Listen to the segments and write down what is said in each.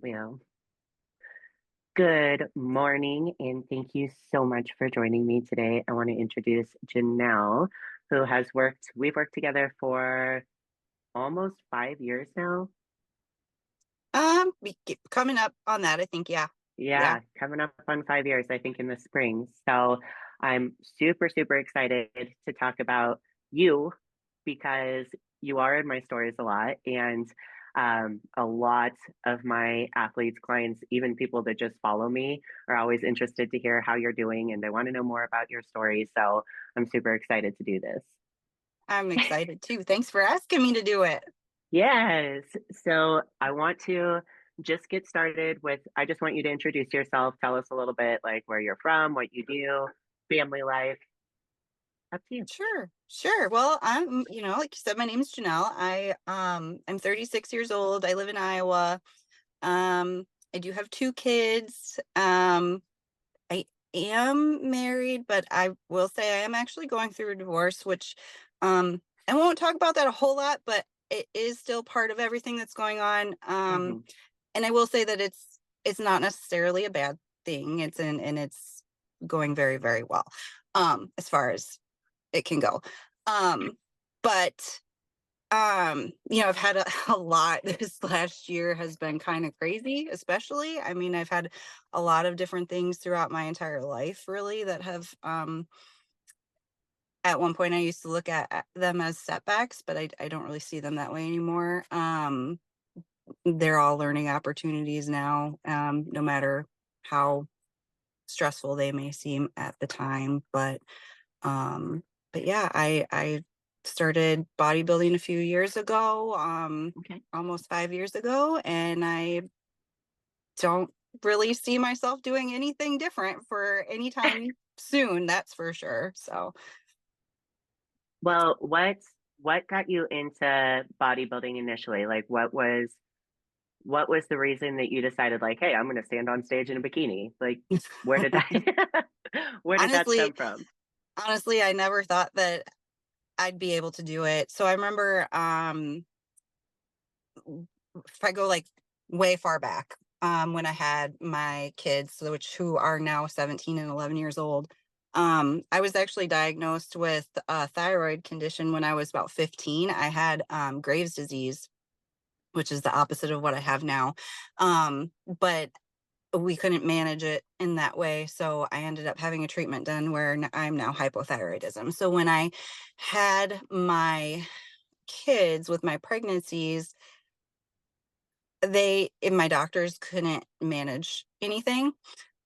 Well, good morning, and thank you so much for joining me today. I want to introduce Janelle, who we've worked together for almost 5 years now. We keep coming up on that, I think. Yeah. Yeah. Yeah, coming up on 5 years, I think, in the spring. So I'm super, super excited to talk about you because you are in my stories a lot. And a lot of my athletes, clients, even people that just follow me, are always interested to hear how you're doing and they want to know more about your story. So I'm super excited to do this. I'm excited too. Thanks for asking me to do it. Yes. So I want to just get started with, I just want you to introduce yourself. Tell us a little bit like where you're from, what you do, family life. Up to you. Sure. Sure. Well, like you said, my name is Janelle. I'm 36 years old. I live in Iowa. I do have two kids. I am married, but I will say I am actually going through a divorce, which I won't talk about that a whole lot, but it is still part of everything that's going on. Hmm. And I will say that it's not necessarily a bad thing. It's going very, very well, as far as it can go. Um, but I've had a lot. This last year has been kind of crazy, especially. I mean, I've had a lot of different things throughout my entire life, really, that have at one point I used to look at them as setbacks, but I don't really see them that way anymore. They're all learning opportunities now, no matter how stressful they may seem at the time. But yeah, I started bodybuilding a few years ago, Okay. almost 5 years ago, and I don't really see myself doing anything different for any time soon, that's for sure. So Well, what got you into bodybuilding initially? Like what was the reason that you decided like, hey, I'm going to stand on stage in a bikini? Like where did that where did that honestly, stem from? honestly, I never thought that I'd be able to do it. So I remember, if I go like way far back, when I had my kids, who are now 17 and 11 years old, I was actually diagnosed with a thyroid condition when I was about 15. I had Graves' disease, which is the opposite of what I have now. But we couldn't manage it in that way. So I ended up having a treatment done where I'm now hypothyroidism. So when I had my kids with my pregnancies, my doctors couldn't manage anything.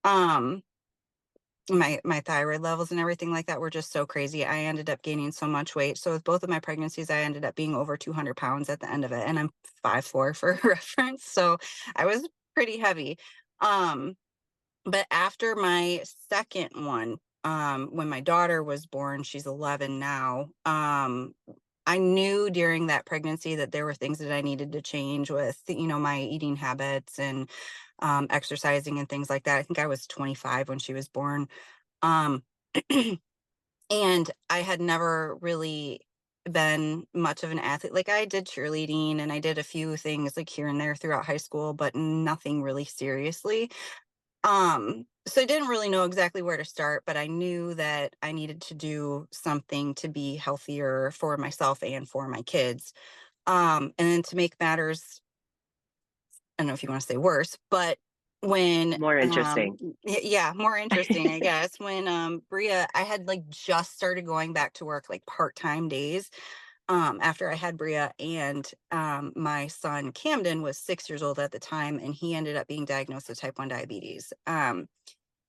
Um, my thyroid levels and everything like that were just so crazy. I ended up gaining so much weight. So with both of my pregnancies, I ended up being over 200 pounds at the end of it. And I'm 5'4" for reference. So I was pretty heavy. Um, but after my second one, when my daughter was born, she's 11 now. I knew during that pregnancy that there were things that I needed to change with, my eating habits and exercising and things like that. I think I was 25 when she was born. Um, and I had never really been much of an athlete. Like I did cheerleading and I did a few things like here and there throughout high school, but nothing really seriously. So I didn't really know exactly where to start, but I knew that I needed to do something to be healthier for myself and for my kids. And then to make matters, I don't know if you want to say worse, but when More interesting. yeah, more interesting, I guess. When Bria, I had like just started going back to work like part-time days after I had Bria, and my son Camden was 6 years old at the time, and he ended up being diagnosed with type 1 diabetes.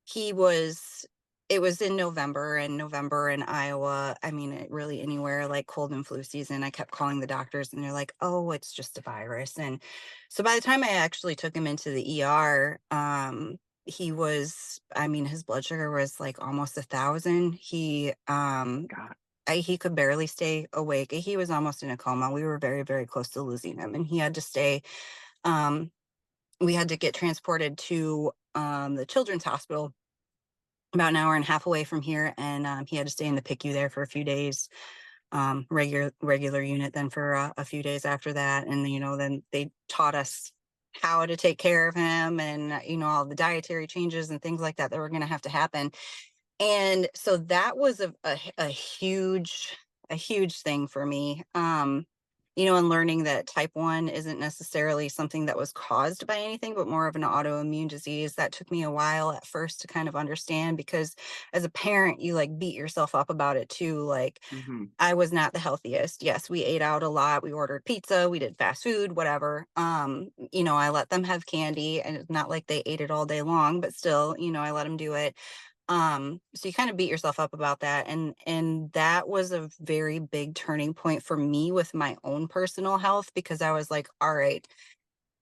He was, it was in November, and November in Iowa, I mean, really anywhere like cold and flu season, I kept calling the doctors and they're like, oh, it's just a virus. And so by the time I actually took him into the ER, he was, I mean, his blood sugar was like almost 1,000. God. He could barely stay awake. He was almost in a coma. We were very, very close to losing him, and he had to stay. Um, we had to get transported to the children's hospital about an hour and a half away from here, and he had to stay in the PICU there for a few days, regular unit then for a few days after that. And then they taught us how to take care of him, and all the dietary changes and things like that that were going to have to happen. And so that was a huge thing for me. And learning that type 1 isn't necessarily something that was caused by anything, but more of an autoimmune disease. That took me a while at first to kind of understand, because as a parent, you like beat yourself up about it too. Like, Hmm. I was not the healthiest. Yes, we ate out a lot. We ordered pizza, we did fast food, whatever. I let them have candy, and it's not like they ate it all day long, but still, I let them do it. So you kind of beat yourself up about that. And that was a very big turning point for me with my own personal health, because I was like, all right,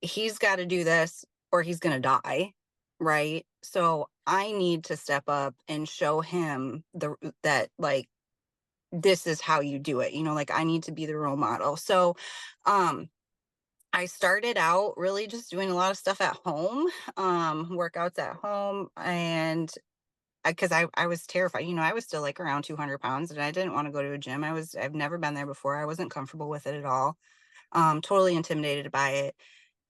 he's got to do this or he's going to die. Right. So I need to step up and show him that like, this is how you do it. Like, I need to be the role model. So, I started out really just doing a lot of stuff at home, workouts at home, and because I was terrified. I was still like around 200 pounds, and I didn't want to go to a gym. I've never been there before. I wasn't comfortable with it at all. Totally intimidated by it.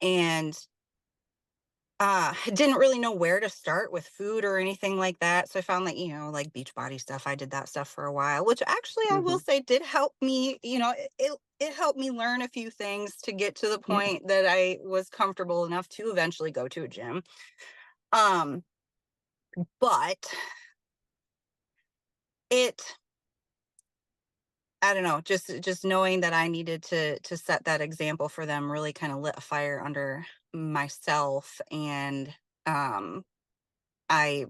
And didn't really know where to start with food or anything like that. So I found like, like Beachbody stuff. I did that stuff for a while, which actually I will Hmm. say did help me. It helped me learn a few things to get to the Yeah. point that I was comfortable enough to eventually go to a gym. Um, but it I don't know, just knowing that I needed to set that example for them really kind of lit a fire under myself. And I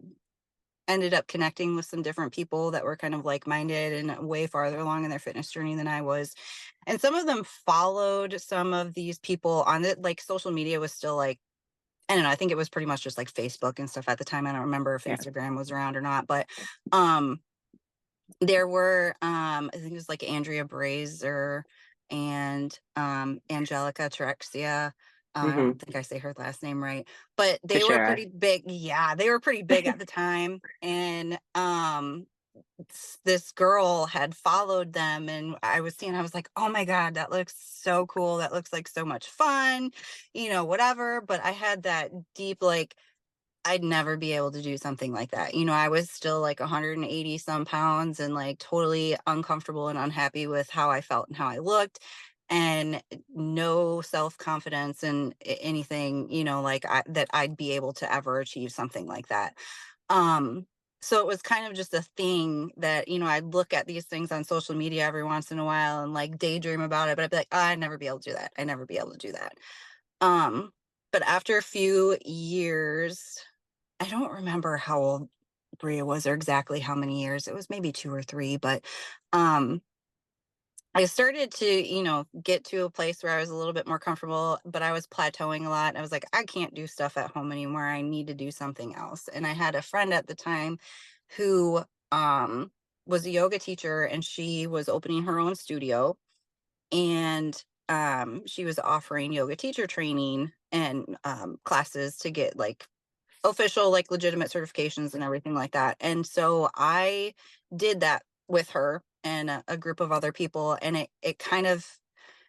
ended up connecting with some different people that were kind of like-minded and way farther along in their fitness journey than I was. And some of them followed some of these people on it. Like, social media was still like, I don't know, I think it was pretty much just like Facebook and stuff at the time. I don't remember if Yeah. Instagram was around or not, but um there were I think it was like Andrea Brazier and Angelica Terexia. I Hmm. don't think I say her last name right, but they were Tashara. pretty big. Yeah, they were pretty big at the time. And this girl had followed them, and I was like, oh my God, that looks so cool. That looks like so much fun, whatever. But I had that deep, like, I'd never be able to do something like that. I was still like 180 some pounds and like totally uncomfortable and unhappy with how I felt and how I looked, and no self-confidence in anything, like that I'd be able to ever achieve something like that. Um, so it was kind of just a thing that, I'd look at these things on social media every once in a while and like daydream about it, but I'd be like, "Oh, I'd never be able to do that. I'd never be able to do that." Um, but after a few years, I don't remember how old Bria was or exactly how many years. It was maybe 2 or 3, but um I started to, get to a place where I was a little bit more comfortable, but I was plateauing a lot. I was like, I can't do stuff at home anymore. I need to do something else. And I had a friend at the time who was a yoga teacher, and she was opening her own studio, and she was offering yoga teacher training and classes to get like official, like legitimate certifications and everything like that. And so I did that with her and a group of other people. And it kind of,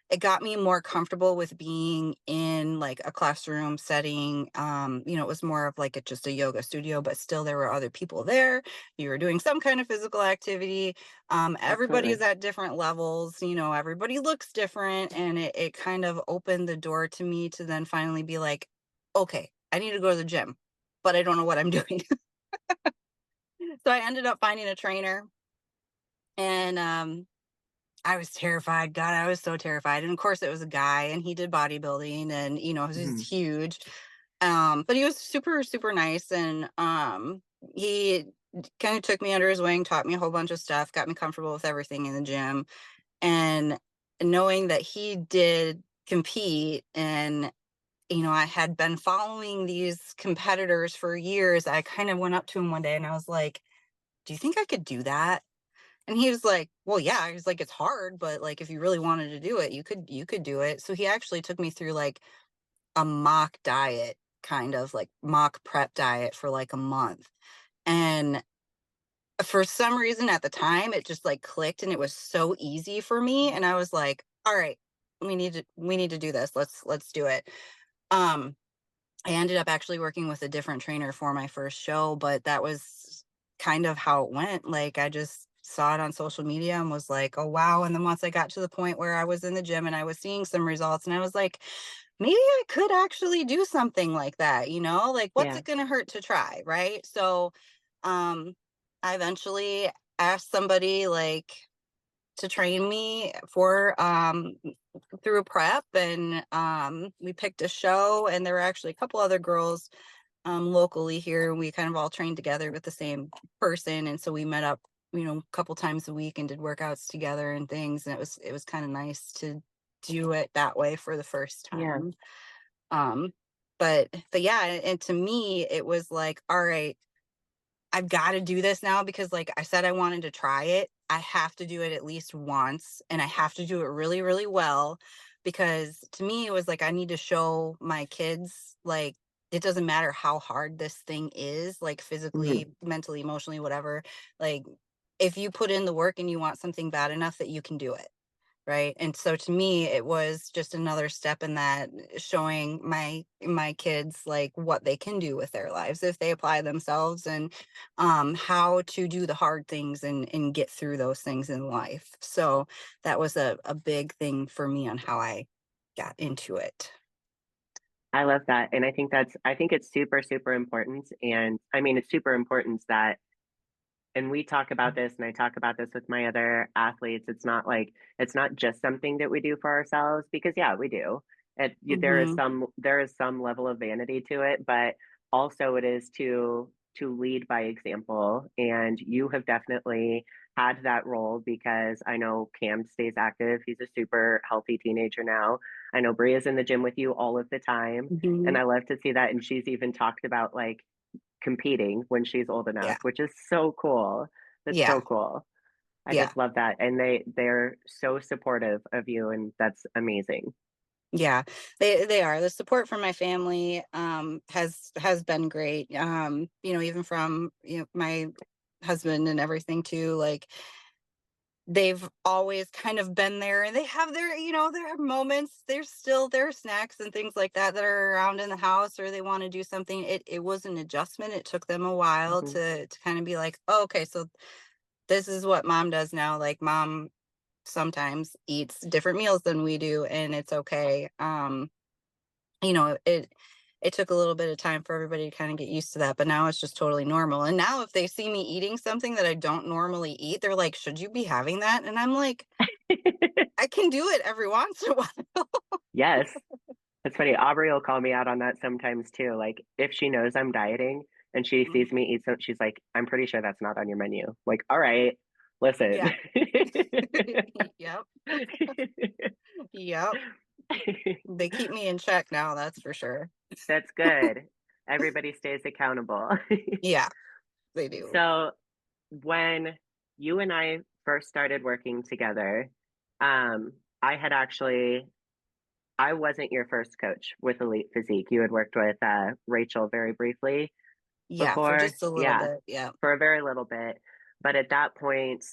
it got me more comfortable with being in like a classroom setting. It was more of like just a yoga studio, but still there were other people there. You were doing some kind of physical activity. Everybody is Absolutely. at different levels, everybody looks different. And it kind of opened the door to me to then finally be like, okay, I need to go to the gym, but I don't know what I'm doing. So I ended up finding a trainer, and I was terrified. God, I was so terrified. And of course, it was a guy, and he did bodybuilding, and it was just Hmm. huge. But he was super, super nice, and he kind of took me under his wing, taught me a whole bunch of stuff, got me comfortable with everything in the gym, and knowing that he did compete, and I had been following these competitors for years. I kind of went up to him one day and I was like, "Do you think I could do that?" And he was like, "Well, yeah." He was like, "It's hard, but like if you really wanted to do it, you could do it." So he actually took me through like a mock diet, kind of like mock prep diet for like a month. And for some reason at the time it just like clicked, and it was so easy for me, and I was like, "All right, we need to do this. Let's do it." Um, I ended up actually working with a different trainer for my first show, but that was kind of how it went. Like, I just saw it on social media and was like, oh, wow. And then once I got to the point where I was in the gym and I was seeing some results, and I was like, maybe I could actually do something like that, like, what's Yeah. it going to hurt to try? Right. So, I eventually asked somebody like to train me for through prep, and we picked a show, and there were actually a couple other girls locally here, and we kind of all trained together with the same person, and so we met up a couple times a week and did workouts together and things, and it was kind of nice to do it that way for the first Yeah. time. um but yeah, and to me it was like, all right, I've got to do this now, because like I said, I wanted to try it. I have to do it at least once, and I have to do it really, really well, because to me it was like, I need to show my kids, like, it doesn't matter how hard this thing is, like Hmm. physically, mentally, emotionally, whatever. Like, if you put in the work and you want something bad enough, that you can do it. Right. And so to me, it was just another step in that, showing my kids like what they can do with their lives if they apply themselves, and how to do the hard things and get through those things in life. So that was a big thing for me on how I got into it. I love that. And I think it's super, super important. And I mean, it's super important that, and we talk about this, and I talk about this with my other athletes. It's not like, it's not just something that we do for ourselves, because yeah, we do. Hmm. There is some level of vanity to it, but also it is to lead by example. And you have definitely had that role, because I know Cam stays active. He's a super healthy teenager now. I know Bria's in the gym with you all of the time. Hmm. And I love to see that. And she's even talked about like competing when she's old enough, Yeah. which is so cool. That's Yeah. so cool. I Yeah. just love that. And they're so supportive of you, and that's amazing. Yeah, they are. The support from my family has been great. Even from my husband and everything too. Like, they've always kind of been there, and they have their moments. There's still their snacks and things like that are around in the house, or they want to do something. It was an adjustment. It took them a while Hmm. to kind of be like, oh, okay, so this is what mom does now. Like, mom sometimes eats different meals than we do, and it's okay. It took a little bit of time for everybody to kind of get used to that, but now it's just totally normal. And now if they see me eating something that I don't normally eat, they're like, should you be having that? And I'm like, I can do it every once in a while. Yes. It's funny. Aubrey will call me out on that sometimes too. Like if she knows I'm dieting and she sees Mhm. me eat some, she's like, I'm pretty sure that's not on your menu. Like, all right, listen. Yeah. Yep. Yep. They keep me in check now, that's for sure. That's good. Everybody stays accountable. Yeah, they do. So when you and I first started working together, I had actually, I wasn't your first coach with Elite Physique. You had worked with Rachel very briefly Yeah, for before. just a little Yeah, bit. Yeah. for a very little bit. But at that point,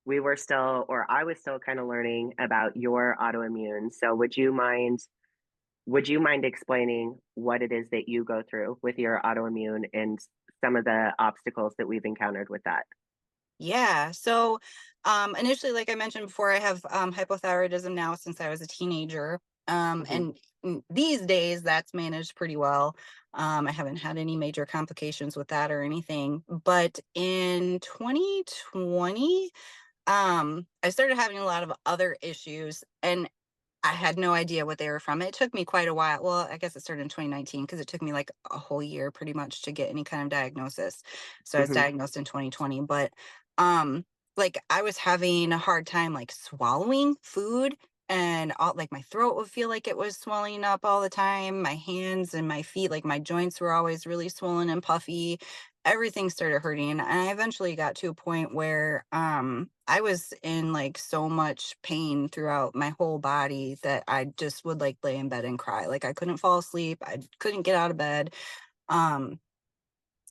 we were still, or I was still kind of learning about your autoimmune. So would you mind explaining what it is that you go through with your autoimmune and some of the obstacles that we've encountered with that? Yeah. So initially, like I mentioned before, I have hypothyroidism now since I was a teenager. Hmm. And these days that's managed pretty well. I haven't had any major complications with that or anything. But in 2020, I started having a lot of other issues, and I had no idea what they were from. It took me quite a while. Well, I guess it started in 2019, because it took me like a whole year pretty much to get any kind of diagnosis. So I was Hmm. diagnosed in 2020, but um like I was having a hard time like swallowing food, and all like my throat would feel like it was swelling up all the time. My hands and my feet, like my joints were always really swollen and puffy. Everything started hurting, and I eventually got to a point where I was in like so much pain throughout my whole body that I just would like lay in bed and cry. Like, I couldn't fall asleep, I couldn't get out of bed. um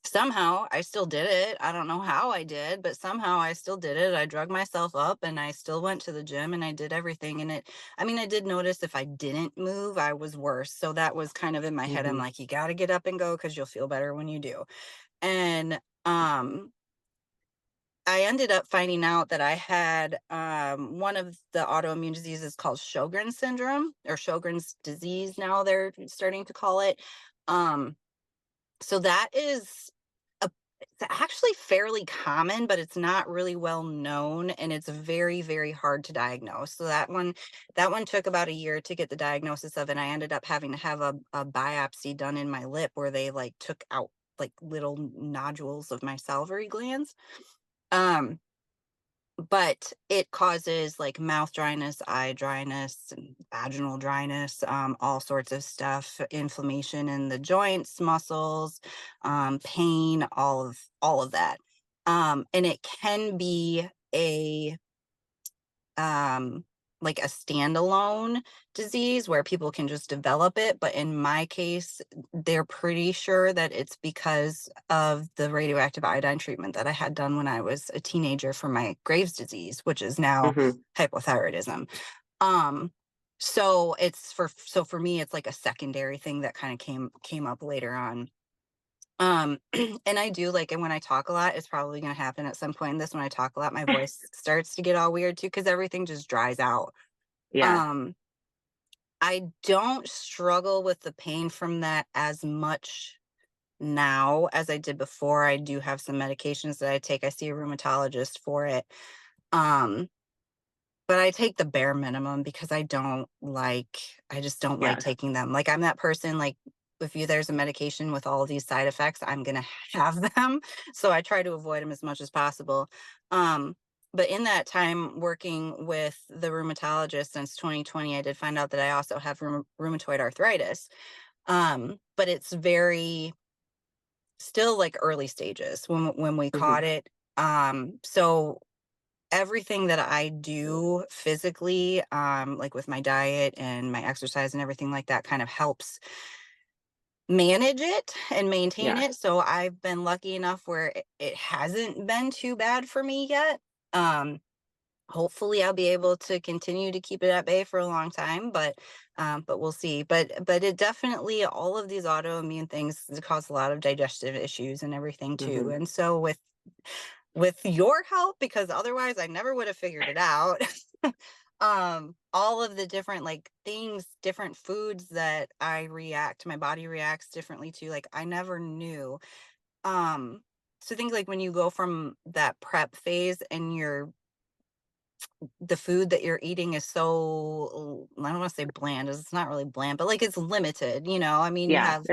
somehow I still did it. I don't know how I did, but somehow I still did it. I drug myself up and I still went to the gym and I did everything. And I mean, I did notice if I didn't move, I was worse. So that was kind of in my head. I'm Hmm. like, you got to get up and go because you'll feel better when you do. And um, I ended up finding out that I had one of the autoimmune diseases called Sjogren's syndrome, or Sjogren's disease. Now they're starting to call it. Um, so that is it's actually fairly common, but it's not really well known, and it's very, very hard to diagnose. So that one took about a year to get the diagnosis of, and I ended up having to have a biopsy done in my lip where they like took out like little nodules of my salivary glands. Um, but it causes like mouth dryness, eye dryness, and vaginal dryness, all sorts of stuff, inflammation in the joints, muscles, pain, all of that. And it can be a um like a standalone disease where people can just develop it, but in my case they're pretty sure that it's because of the radioactive iodine treatment that I had done when I was a teenager for my Graves' disease, which is now Hmm. hypothyroidism. um so for me it's like a secondary thing that kind of came up later on. And I do like, and when I talk a lot, it's probably going to happen at some point in this. When I talk a lot, my voice starts to get all weird too, because everything just dries out. Yeah. Um, I don't struggle with the pain from that as much now as I did before. I do have some medications that I take. I see a rheumatologist for it. Um, but I take the bare minimum because I just don't like Yeah. taking them. Like I'm that person, like if there's a medication with all of these side effects, I'm gonna have them. So I try to avoid them as much as possible. Um, but in that time working with the rheumatologist since 2020, I did find out that I also have rheumatoid arthritis. But it's very still like early stages when we Hmm. caught it. So everything that I do physically, like with my diet and my exercise and everything like that, kind of helps manage it and maintain Yeah. it. So I've been lucky enough where it hasn't been too bad for me yet. Um, Hopefully I'll be able to continue to keep it at bay for a long time, but we'll see. But it definitely, all of these autoimmune things cause a lot of digestive issues and everything too. Hmm. And so with your help, because otherwise I never would have figured it out. All of the different like things, different foods that my body reacts differently to, like I never knew. um so things like when you go from that prep phase and the food that you're eating is so, I don't want to say bland, it's not really bland, but like it's limited, I mean you Yeah. have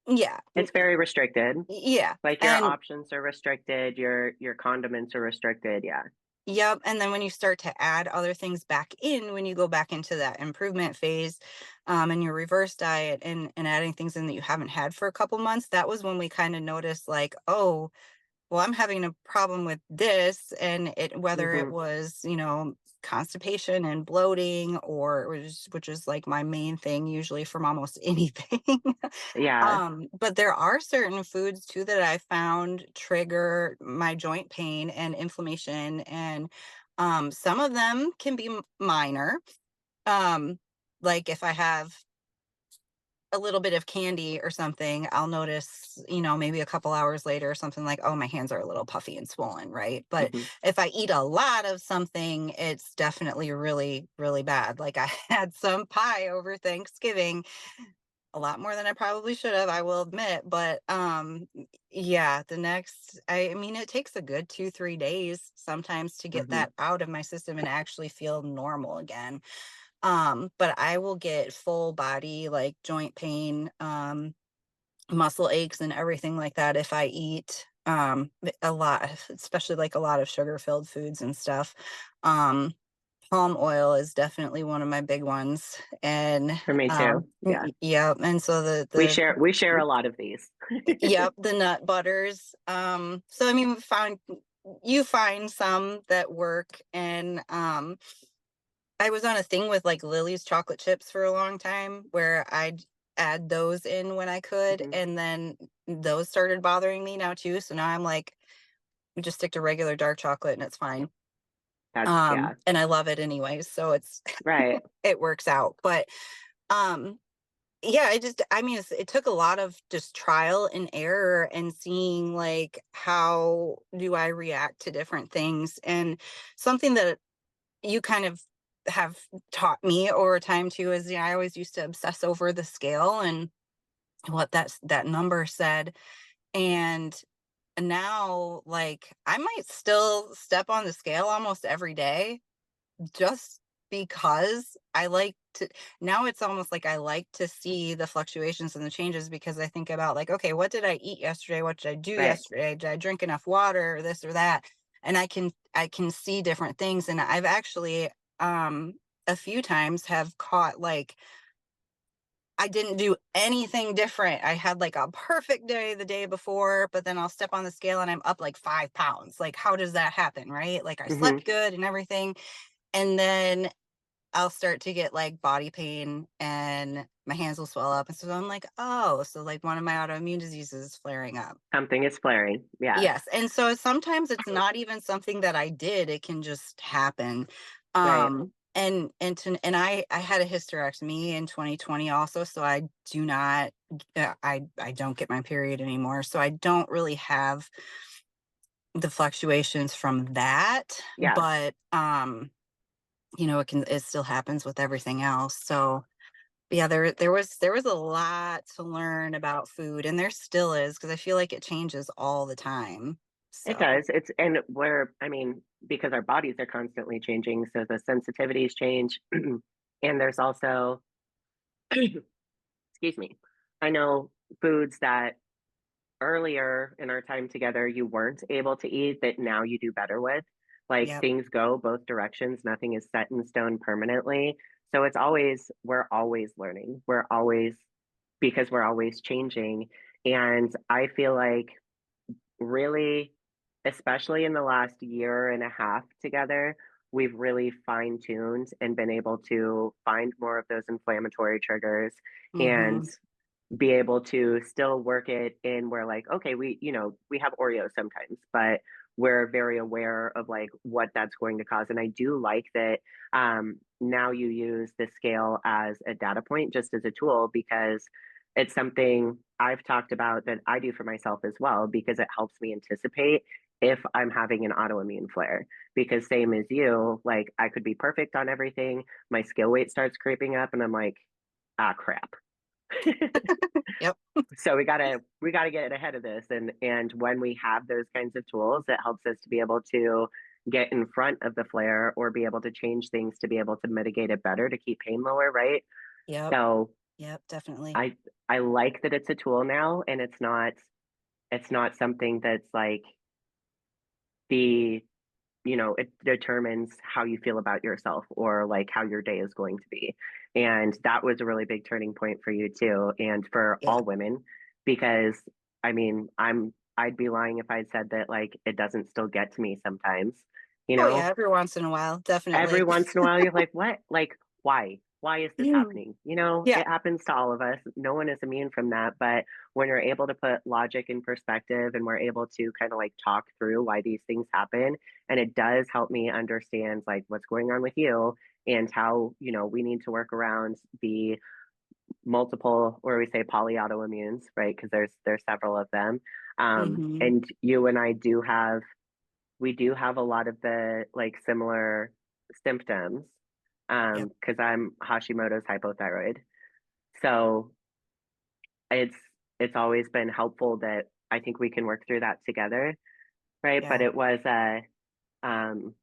yeah, It's very restricted. yeah. Like your And options are restricted, your condiments are restricted. Yeah. yep. And then when you start to add other things back in, when you go back into that improvement phase, and your reverse diet and adding things in that you haven't had for a couple months, that was when we kind of noticed like, oh, well, I'm having a problem with this. And whether it Hmm. was, constipation and bloating, or which is like my main thing usually from almost anything. Yeah. But there are certain foods too that I found trigger my joint pain and inflammation, and some of them can be minor. Um, like if I have a little bit of candy or something, I'll notice, maybe a couple hours later or something like, oh, my hands are a little puffy and swollen, right? But Hmm. if I eat a lot of something, it's definitely really, really bad. Like I had some pie over Thanksgiving, a lot more than I probably should have, I will admit. But yeah, I mean, it takes a good 2-3 days sometimes to get Hmm. that out of my system and actually feel normal again. But I will get full body like joint pain, muscle aches and everything like that if I eat a lot, especially like a lot of sugar filled foods and stuff. um Palm oil is definitely one of my big ones. And For me too. Yeah. yeah, and so We share a lot of these. yep, the nut butters. So I mean, you find some that work. And I was on a thing with like Lily's chocolate chips for a long time where add those in when I could, Hmm. and then those started bothering me now too. So now I'm like, we just stick to regular dark chocolate and it's fine. That's, yeah, And I love it anyways, so it's right. it works out. But um yeah, I mean, it took a lot of just trial and error and seeing like how do I react to different things. And something that you kind of have taught me over time too is, I always used to obsess over the scale and what that number said. And now, like, I might still step on the scale almost every day, just because I like to. Now it's almost like I like to see the fluctuations and the changes, because I think about, like, okay, what did I eat yesterday? What did I do Right. yesterday? Did I drink enough water, or this or that? And I can see different things. And I've actually a few times have caught, like, I didn't do anything different. I had like a perfect day the day before, but then I'll step on the scale and I'm up like 5 pounds. Like, how does that happen? Right? Like, I Hmm. slept good and everything. And then I'll start to get like body pain and my hands will swell up. And so I'm like, oh, so like one of my autoimmune diseases is flaring up. Something is flaring. Yes. Yes. And so sometimes it's not even something that I did. It can just happen. Right. And I had a hysterectomy in 2020 also. So I do not, I don't get my period anymore. So I don't really have the fluctuations from that. Yes. But it still happens with everything else. So yeah, there was a lot to learn about food, and there still is, because I feel like it changes all the time. It So does. I mean, because our bodies are constantly changing, so the sensitivities change. And there's also, excuse me, I know foods that earlier in our time together you weren't able to eat that now you do better with. Like yep, things go both directions, nothing is set in stone permanently. So we're always learning. Because we're always changing. And I feel like really, especially in the last year and a half together, we've really fine tuned and been able to find more of those inflammatory triggers and mm-hmm, be able to still work it in where, like, okay, we have Oreos sometimes, but we're very aware of like what that's going to cause. And I do like that now you use the scale as a data point, just as a tool, because it's something I've talked about that I do for myself as well, because it helps me anticipate if I'm having an autoimmune flare. Because same as you, like I could be perfect on everything, my skill weight starts creeping up, and I'm like, ah, crap. yep, So we gotta get ahead of this, and when we have those kinds of tools, it helps us to be able to get in front of the flare or be able to change things to be able to mitigate it better to keep pain lower, right? yep, So yep, definitely. I I like that it's a tool now, and it's not something that's like the it determines how you feel about yourself or like how your day is going to be. And that was a really big turning point for you too, and for Yeah. all women, because I mean, I'd be lying if I'd said that like it doesn't still get to me sometimes. You Oh yeah, know, every once in a while, every definitely. once in a while you're like, what? Like, why? Why is this happening? Yeah. It happens to all of us. No one is immune from that. But when you're able to put logic in perspective and we're able to kind of like talk through why these things happen, and it does help me understand like what's going on with you and how, we need to work around the multiple, or we say polyautoimmunes, right? Because there's several of them. Hmm. And you and I we do have a lot of the like similar symptoms Yep. because I'm Hashimoto's hypothyroid. So it's it's always been helpful that I think we can work through that together, right? But Yeah. it was um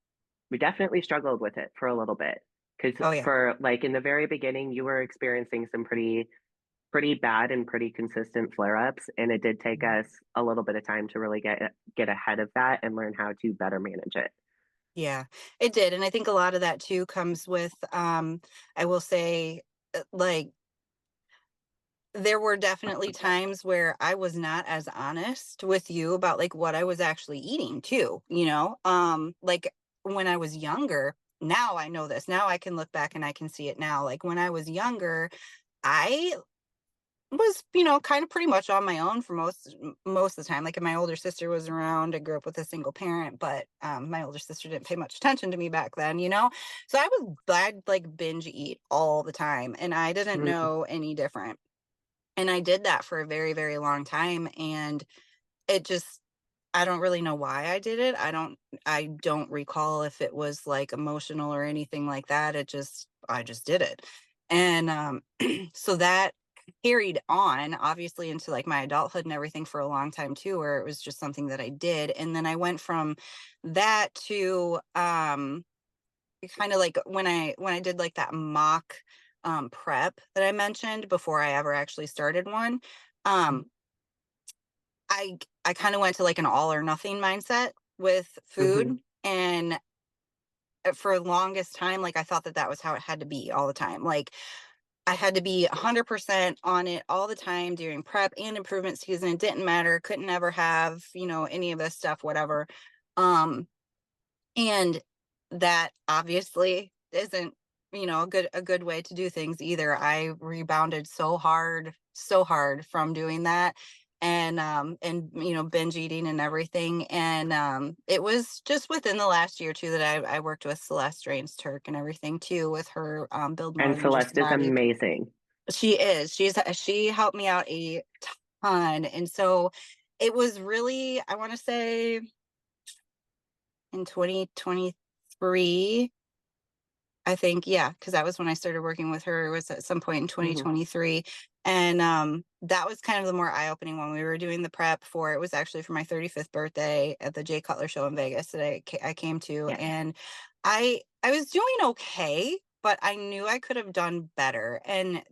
we definitely struggled with it for a little bit, because Oh yeah. for like in the very beginning you were experiencing some pretty bad and pretty consistent flare-ups, and it did take us a little bit of time to really get ahead of that and learn how to better manage it. Yeah, it did. And I think a lot of that too comes with, I will say, like, there were definitely times where I was not as honest with you about like what I was actually eating too, like when I was younger. Now I know this. Now I can look back and I can see it now. Like when I was younger, I was, kind of pretty much on my own for most of the time. Like, if my older sister was around, I grew up with a single parent, but my older sister didn't pay much attention to me back then. So I'd like binge eat all the time, and I didn't Mhm. know any different. And I did that for a very, very long time, and it just I don't really know why I did it. I don't recall if it was like emotional or anything like that. I just did it. And so that carried on obviously into like my adulthood and everything for a long time too, where it was just something that I did. And then I went from that to kind of like when I did like that mock prep that I mentioned before I ever actually started one. Um I kind of went to like an all or nothing mindset with Mhm. food, and for the longest time, like, I thought that that was how it had to be all the time. Like, I had to be 100% on it all the time during prep and improvement season. It didn't matter. Couldn't ever have, any of this stuff, whatever. Um, and that obviously isn't, a good way to do things either. I rebounded so hard from doing that, and binge eating and everything. And it was just within the last year too that I worked with Celeste Drains Turk and everything too, with her build more And than just a Celeste is body. amazing. She helped me out a ton. And so it was really, I want to say, in 2023, I think, yeah, because that was when I started working with her. It was at some point in Mhm. 2023. And that was kind of the more eye-opening one. We were doing the prep for it was actually for my 35th birthday at the Jay Cutler show in Vegas that I came to. Yeah. And I was doing okay, but I knew I could have done better. And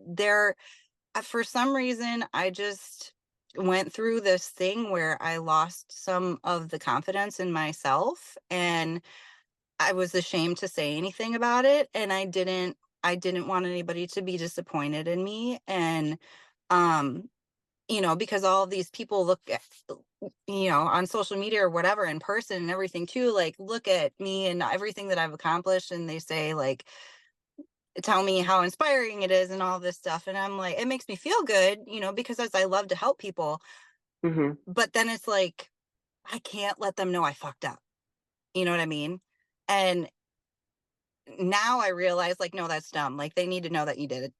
for some reason, I just went through this thing where I lost some of the confidence in myself, and I was ashamed to say anything about it, and I didn't want anybody to be disappointed in me. And um because all of these people look at, on social media or whatever in person and everything too, like, look at me and everything that I've accomplished, and they say, like, tell me how inspiring it is and all this stuff, and I'm like, it makes me feel good, because as I love to help people. Mhm. But then it's like, I can't let them know I fucked up. You know what I mean? And now I realize, like, no, that's dumb. Like, they need to know that you did it.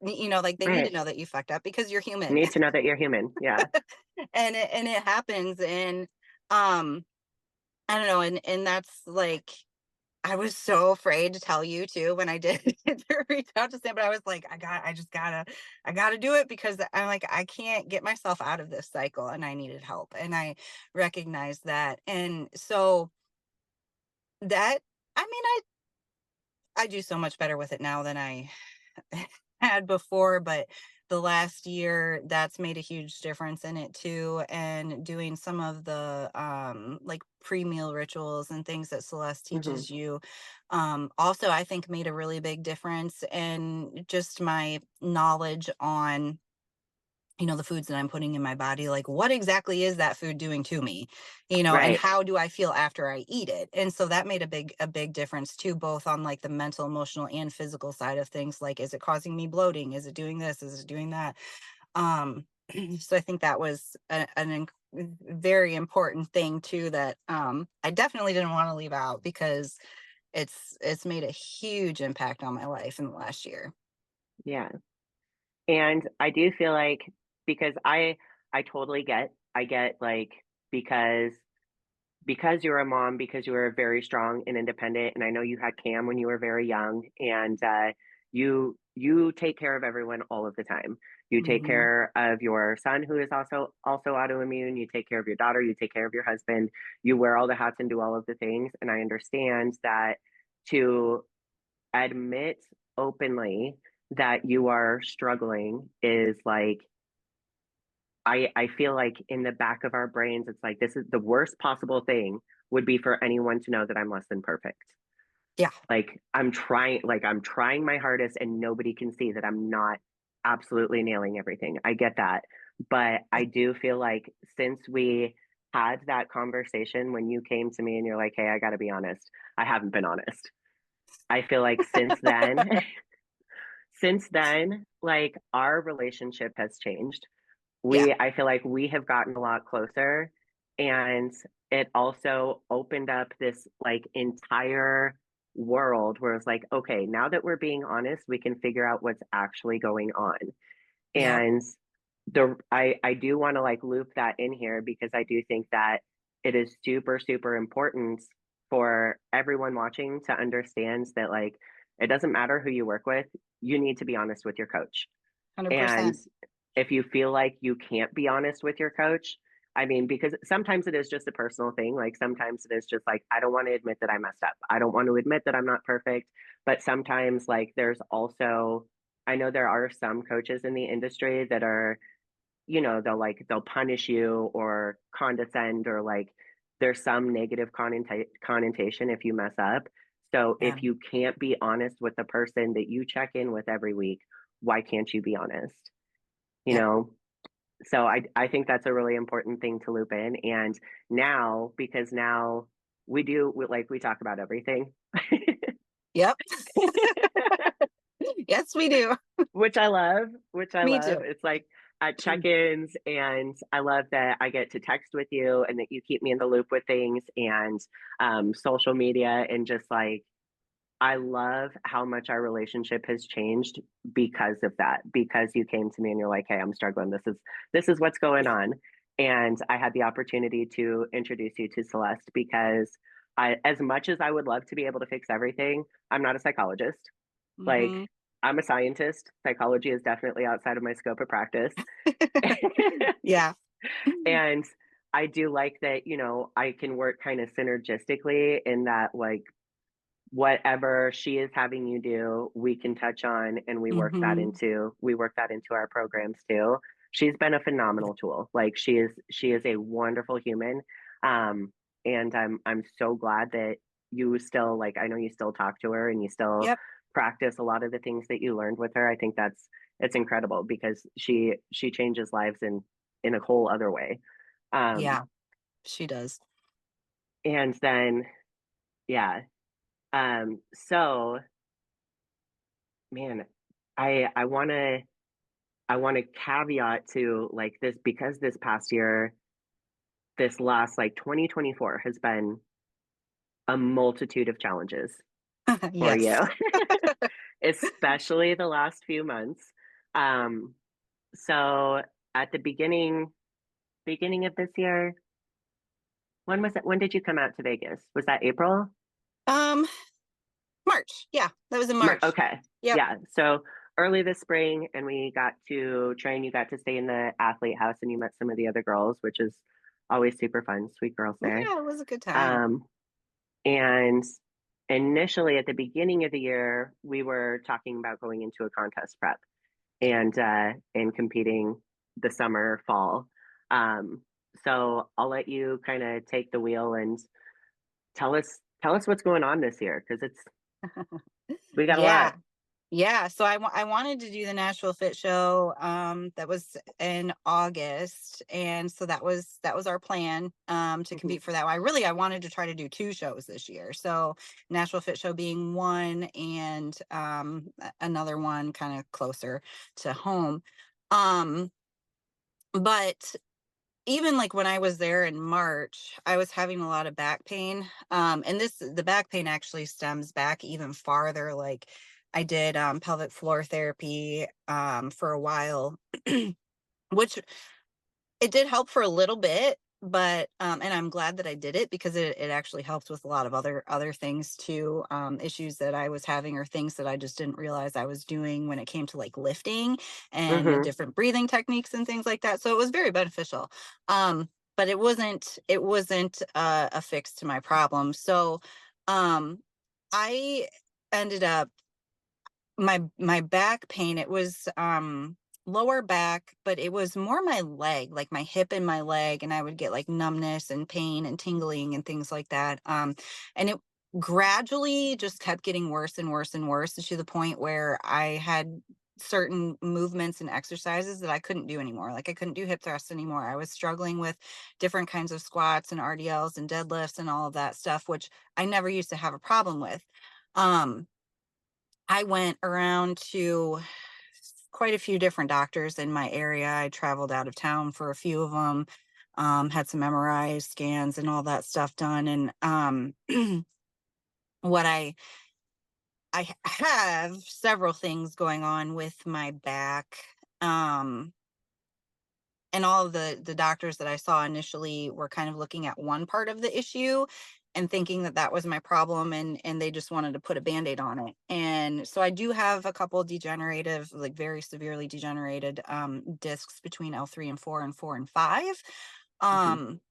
Like, they need to Right. know that you fucked up because you're You human. need to know that you're human. Yeah. And it happens. And um I don't know, and that's like, I was so afraid to tell you too when I did to reach out to Sam, but I was like, I gotta do it, because I'm like, I can't get myself out of this cycle, and I needed help. And I recognized that. And so that, I mean, I do so much better with it now than I had before, but the last year, that's made a huge difference in it too. And doing some of the like pre-meal rituals and things that Celeste Mhm. teaches you, also I think made a really big difference. And just my knowledge on, the foods that I'm putting in my body, like, what exactly is that food doing to me, and Right. how do I feel after I eat it? And so that made a big difference too, both on like the mental, emotional, and physical side of things. Like, is it causing me bloating? Is it doing this? Is it doing that? Um, so I think that was very important thing too, that I definitely didn't want to leave out, because it's made a huge impact on my life in the last year. Yeah. And I do feel like because I totally I get like because you're a mom, because you were very strong and independent, and I know you had Cam when you were very young, and you take care of everyone all of the time. You take Hmm. care of your son who is also autoimmune. You take care of your daughter. You take care of your husband. You wear all the hats and do all of the things. And I understand that to admit openly that you are struggling is like I feel like in the back of our brains, it's like this is the worst possible thing would be for anyone to know that I'm less than perfect. Yeah. I'm trying my hardest and nobody can see that I'm not absolutely nailing everything. I get that. But I do feel like since we had that conversation when you came to me and you're like, hey, I got to be honest, I haven't been honest. I feel like since then, like our relationship has changed. Yeah. I feel like we have gotten a lot closer, and it also opened up this like entire world where it's like, okay, now that we're being honest, we can figure out what's actually going on. Yep. And I do want to like loop that in here because I do think that it is super, super important for everyone watching to understand that like it doesn't matter who you work with, you need to be honest with your coach. And 100%. if you feel like you can't be honest with your coach, I mean, because sometimes it is just a personal thing. Like sometimes it is just like, I don't want to admit that I messed up. I don't want to admit that I'm not perfect. But sometimes, like, there's also, I know there are some coaches in the industry that are, they'll punish you or condescend or like there's some negative connotation if you mess up. So Yeah. if you can't be honest with the person that you check in with every week, why can't you be honest? You Yep. know, so I think that's a really important thing to loop in. And now, because now like we talk about everything, Yep. Yes, we do. which I love, which I Me love. too. It's like at check-ins, and I love that I get to text with you and that you keep me in the loop with things and social media and just like I love how much our relationship has changed because of that. Because you came to me and you're like, "Hey, I'm struggling. This is what's going on." And I had the opportunity to introduce you to Celeste because as much as I would love to be able to fix everything, I'm not a psychologist. Like, Hmm. I'm a scientist. Psychology is definitely outside of my scope of practice. Yeah. And I do like that, I can work kind of synergistically in that, like, whatever she is having you do, we can touch on and Hmm. we work that into our programs too. She's been a phenomenal tool. Like she is a wonderful human. Um and I'm so glad that you still like I know you still talk to her and you still Yep. practice a lot of the things that you learned with her. I think it's incredible because she changes lives in a whole other way. Um Yeah, she does. and then yeah. So man, I want to caveat to like this because this past year, this last like 2024 has been a multitude of challenges for you, Yes. especially the last few months. Um, so at the beginning of this year, when was it? When did you come out to Vegas? Was that April? Um, March. Yeah, that was in March. Okay. Yep. Yeah. So early this spring, and we got to train. You got to stay in the athlete house, and you met some of the other girls, which is always super fun. Sweet girls there. Yeah, it was a good time. Um, and initially, at the beginning of the year, we were talking about going into a contest prep and competing the summer, fall. Um, so I'll let you kind of take the wheel and tell us what's going on this year because we got a lot. Yeah. Yeah, so I wanted to do the Nashville Fit Show, that was in August, and so that was our plan, to Mhm. compete for that. I wanted to try to do 2 shows this year, so Nashville Fit Show being one, and, another one kinda closer to home. Um, but even, like, when I was there in March, I was having a lot of back pain, and the back pain actually stems back even farther. Like, I did, pelvic floor therapy, for a while, which it did help for a little bit, but, and I'm glad that I did it because it actually helped with a lot of other things too, issues that I was having or things that I just didn't realize I was doing when it came to, like, lifting and the Mhm. different breathing techniques and things like that. So it was very beneficial. But it wasn't a fix to my problem. So, um, I ended up my back pain, it was, lower back, but it was more my leg, like my hip and my leg, and I would get like numbness and pain and tingling and things like that. And it gradually just kept getting worse and worse and worse to the point where I had certain movements and exercises that I couldn't do anymore. Like I couldn't do hip thrusts anymore. I was struggling with different kinds of squats and RDLs and deadlifts and all of that stuff, which I never used to have a problem with. Um, I went around to quite a few different doctors in my area. I traveled out of town for a few of them, had some MRI scans and all that stuff done. And what I have several things going on with my back. Um, and all of the doctors that I saw initially were kind of looking at one part of the issue and thinking that that was my problem, and they just wanted to put a band-aid on it. And so I do have a couple degenerative, like very severely degenerated discs between L3 and 4 and 4 and 5. Hmm. Um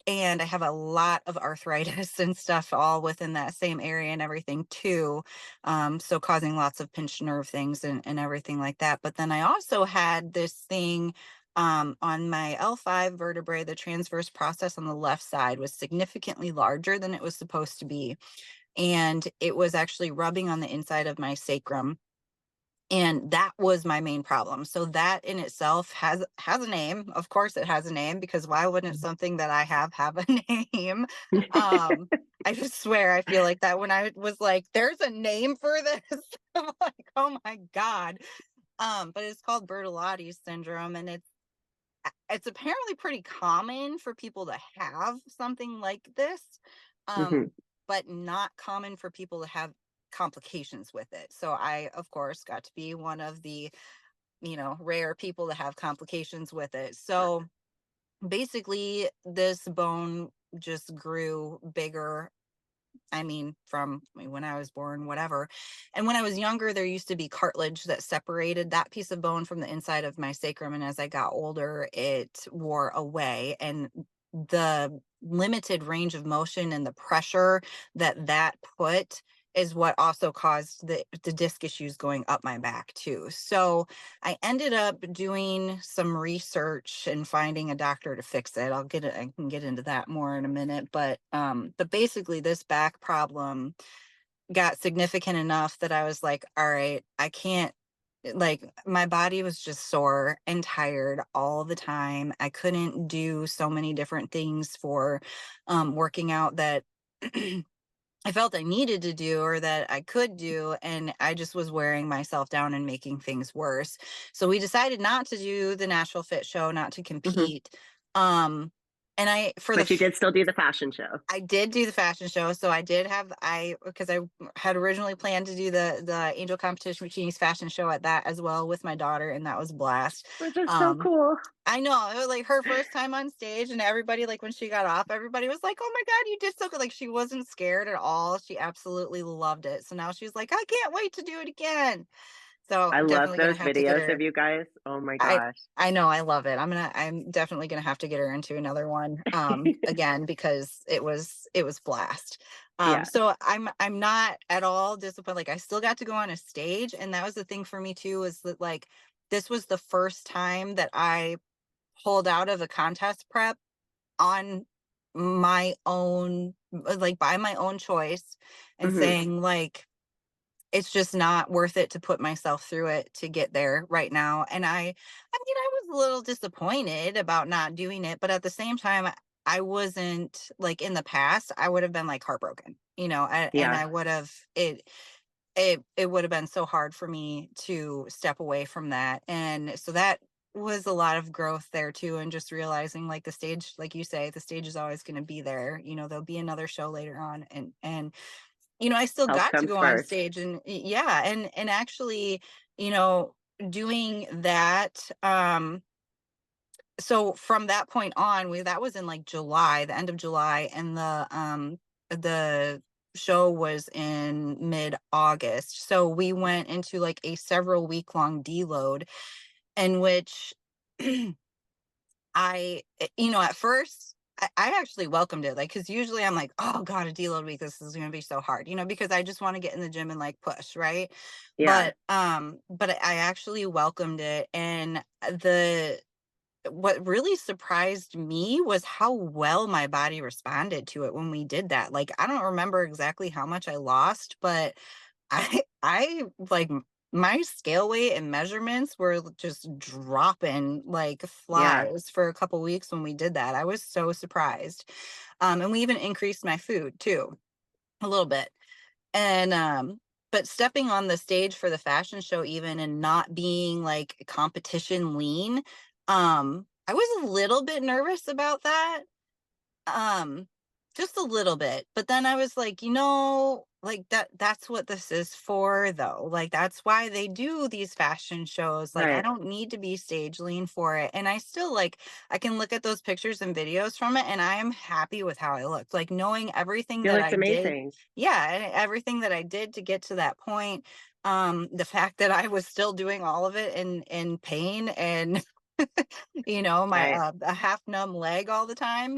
and I have a lot of arthritis and stuff all within that same area and everything too. So causing lots of pinched nerve things and everything like that. But then I also had this thing on my L5 vertebrae. The transverse process on the left side was significantly larger than it was supposed to be. And it was actually rubbing on the inside of my sacrum, and that was my main problem. So that in itself has a name. Of course it has a name, because why wouldn't something that I have a name? um I just swear, I feel like that when I was like, there's a name for this. I'm like, oh my God. But it's called Bertolotti's syndrome, and it's apparently pretty common for people to have something like this, Hmm. but not common for people to have complications with it. So I, of course, got to be one of the, rare people to have complications with it. So basically, this bone just grew bigger. I mean, from when I was born, whatever. And when I was younger, there used to be cartilage that separated that piece of bone from the inside of my sacrum. And as I got older, it wore away. And the limited range of motion and the pressure that put is what also caused the disc issues going up my back too. So I ended up doing some research and finding a doctor to fix it. I can get into that more in a minute, but basically this back problem got significant enough that I was like, all right, I can't, like, my body was just sore and tired all the time. I couldn't do so many different things for working out that I felt I needed to do or that I could do, and I just was wearing myself down and making things worse. So we decided not to do the Nashville Fit Show, not to Hmm. compete. Um, and I, for the But you did still do the fashion show. I did do the fashion show. So I did have, because I had originally planned to do the Angel Competition Bikinis fashion show at that as well with my daughter, and that was a blast. Which is so Um, cool. I know, it was like her first time on stage, and everybody, like when she got off, everybody was like, "Oh my God, you did so good!" Like she wasn't scared at all. She absolutely loved it. So now she's like, "I can't wait to do it again." So I I'm love definitely gonna those have to get videos her. of you guys. Oh my I gosh. I know, I love it. I'm definitely gonna have to get her into another one again, because it was blast. Yeah. So I'm not at all disappointed. Like I still got to go on a stage, and that was the thing for me too, is that like this was the first time that I pulled out of a contest prep on my own, like by my own choice, and Hmm. saying like it's just not worth it to put myself through it to get there right now. And I mean, I was a little disappointed about not doing it, but at the same time, I wasn't like, in the past, I would have been like heartbroken, and Yeah. I would have it would have been so hard for me to step away from that. And so that was a lot of growth there too, and just realizing like the stage, like you say, the stage is always going to be there. There'll be another show later on, and I still Health got to comes go on first. stage, and yeah, and actually, you know, doing that. So from that point on, that was in like July, the end of July, and the show was in mid-August. So we went into like a several week long deload, in which at first, I actually welcomed it, like, because usually I'm like, oh God, a deload week, this is going to be so hard, because I just want to get in the gym and like push, right? Yeah. But I actually welcomed it, and the what really surprised me was how well my body responded to it when we did that. Like, I don't remember exactly how much I lost, but I like my scale weight and measurements were just dropping like Yeah. flies for a couple weeks when we did that. I was so surprised. And we even increased my food too, a little bit. And but stepping on the stage for the fashion show even and not being like competition lean, I was a little bit nervous about that. Um, just a little bit. But then I was like, like that's what this is for though. Like that's why they do these fashion shows. Like I Right. don't need to be stage lean for it. And I still like I can look at those pictures and videos from it and I am happy with how I looked. Like knowing everything You that looked I did. amazing. Yeah, and everything that I did to get to that point. The fact that I was still doing all of it in pain and my Right. a half numb leg all the time,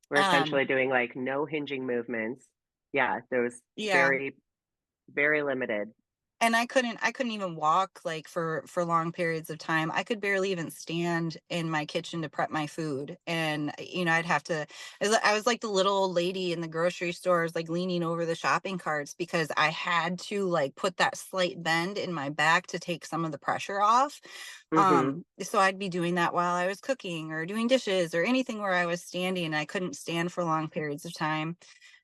We're um essentially doing like no hinging movements. Yeah, there was yeah, very, very limited. and I couldn't even walk like for long periods of time. I could barely even stand in my kitchen to prep my food, and I'd have to. I was like the little old lady in the grocery stores, like leaning over the shopping carts because I had to like put that slight bend in my back to take some of the pressure off. Mm-hmm. So I'd be doing that while I was cooking or doing dishes or anything where I was standing, and I couldn't stand for long periods of time.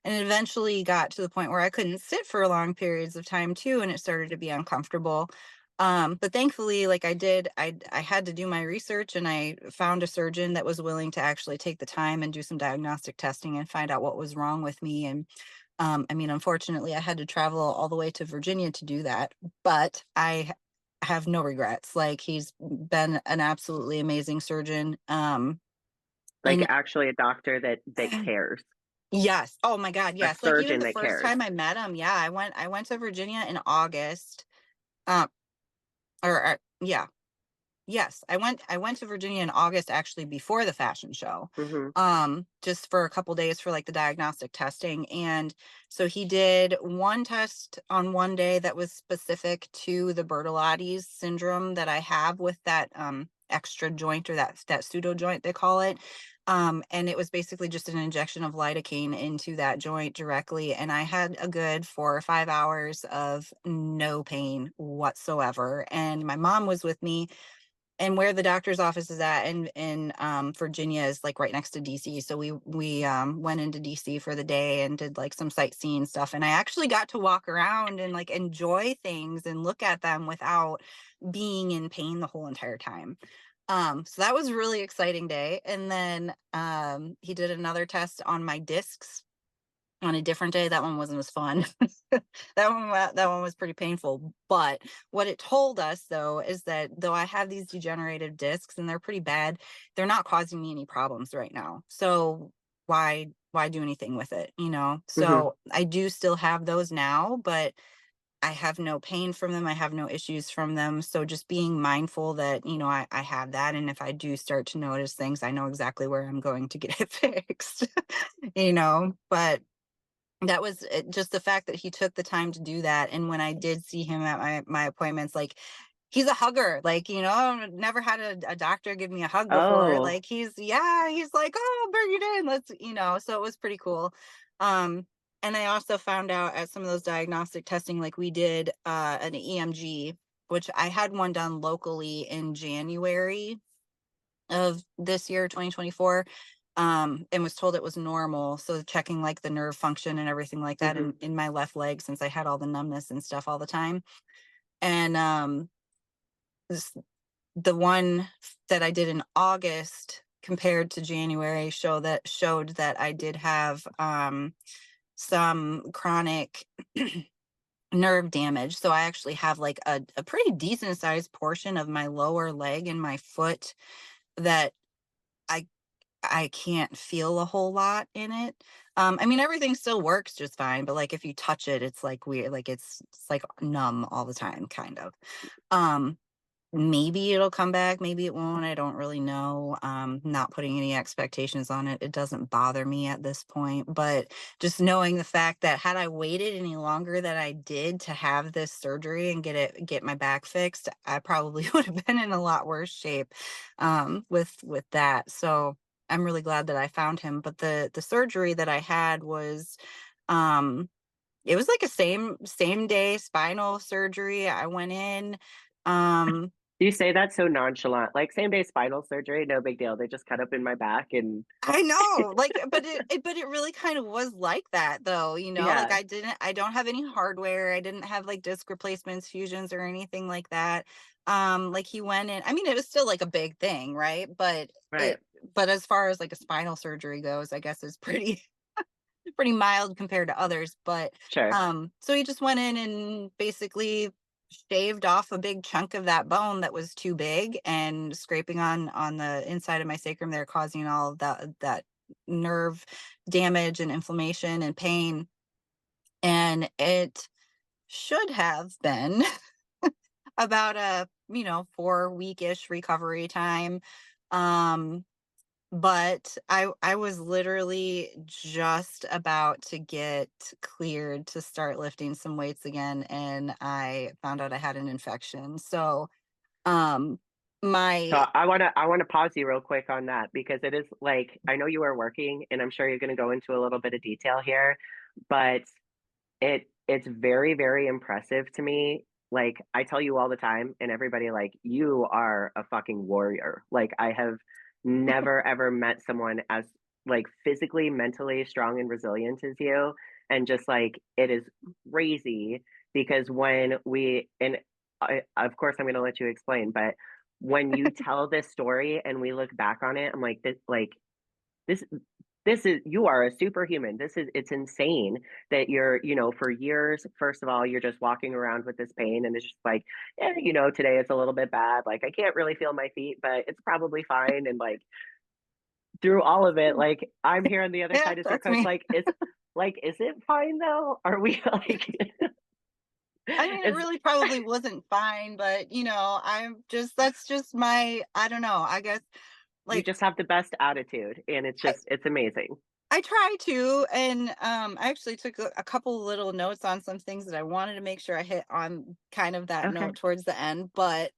And it eventually got to the point where I couldn't sit for long periods of time too, and it started to be uncomfortable. But thankfully, like I had to do my research, and I found a surgeon that was willing to actually take the time and do some diagnostic testing and find out what was wrong with me. And I mean, unfortunately, I had to travel all the way to Virginia to do that, but have no regrets. Like he's been an absolutely amazing surgeon. Like And actually a doctor that cares, yes. Oh my God. a Yes. Like even surgeon the that first cares. time I met him, yeah, I went to Virginia in August. Um, yeah. Yes. I went to Virginia in August actually before the fashion show. Mm-hmm. Just for a couple days for like the diagnostic testing. And so he did one test on one day that was specific to the Bertolotti's syndrome that I have with that extra joint, or that pseudo joint they call it. And it was basically just an injection of lidocaine into that joint directly. And I had a good 4 or 5 hours of no pain whatsoever. And my mom was with me, and where the doctor's office is at in Virginia is like right next to DC. So we went into DC for the day and did like some sightseeing stuff. And I actually got to walk around and like enjoy things and look at them without being in pain the whole entire time. So that was a really exciting day. And then he did another test on my discs on a different day. That one wasn't as fun. That one was pretty painful. But what it told us though is that though I have these degenerative discs and they're pretty bad, they're not causing me any problems right now. So why do anything with it? Mm-hmm. So I do still have those now, but I have no pain from them. I have no issues from them. So just being mindful that, I have that. And if I do start to notice things, I know exactly where I'm going to get it fixed. But that was just the fact that he took the time to do that. And when I did see him at my appointments, like he's a hugger, like, I've never had a doctor give me a hug before. Oh, Like he's like, oh, bring it in. So it was pretty cool. Um, and I also found out at some of those diagnostic testing, like we did an EMG, which I had one done locally in January of this year, 2024, and was told it was normal. So checking like the nerve function and everything like that mm-hmm. in my left leg, since I had all the numbness and stuff all the time. And this, the one that I did in August compared to January showed that I did have some chronic nerve damage. So I actually have like a pretty decent sized portion of my lower leg and my foot that I I can't feel a whole lot in it. I mean, everything still works just fine, but like if you touch it, it's like weird, like it's like numb all the time, kind of. Um, Maybe it'll come back, maybe it won't. I don't really know. Not putting any expectations on it. It doesn't bother me at this point, but just knowing the fact that had I waited any longer than I did to have this surgery and get my back fixed, I probably would have been in a lot worse shape with that. So I'm really glad that I found him. But the surgery that I had was um it was like a same day spinal surgery. I went in. You say that so nonchalant, like same day spinal surgery, no big deal. They just cut up in my back and I know, like, but it really kind of was like that though, like yeah, I don't have any hardware. I didn't have like disc replacements, fusions, or anything like that. Like he went in, I mean, it was still like a big thing, right? right. But as far as like a spinal surgery goes, I guess it's pretty pretty mild compared to others. But Sure. so he just went in and basically shaved off a big chunk of that bone that was too big and scraping on the inside of my sacrum there, causing all of that nerve damage and inflammation and pain. And it should have been about a 4 week-ish recovery time. um but I was literally just about to get cleared to start lifting some weights again, and I found out I had an infection. So, um, So my I wanna pause you real quick on that because it is like I know you are working and I'm sure you're gonna go into a little bit of detail here, but it's very, very impressive to me. Like I tell you all the time and everybody like you are a fucking warrior. Like I have never ever met someone as like physically, mentally strong and resilient as you. And just like it is crazy because when we and of course I'm going to let you explain, but when you tell this story and we look back on it, I'm this this is you are a superhuman. It's insane that you're, for years, first of all, you're just walking around with this pain and it's just like, today it's a little bit bad. Like I can't really feel my feet, but it's probably fine. And through all of it, like I'm here on the other yeah, side as your that's coach. me. Is it fine though? Are we like I mean, it is really probably wasn't fine, but I'm just that's just my I don't know. I guess you like just have the best attitude and it's amazing. I try to, and I actually took a couple little notes on some things that I wanted to make sure I hit on kind of that Okay. note towards the end. But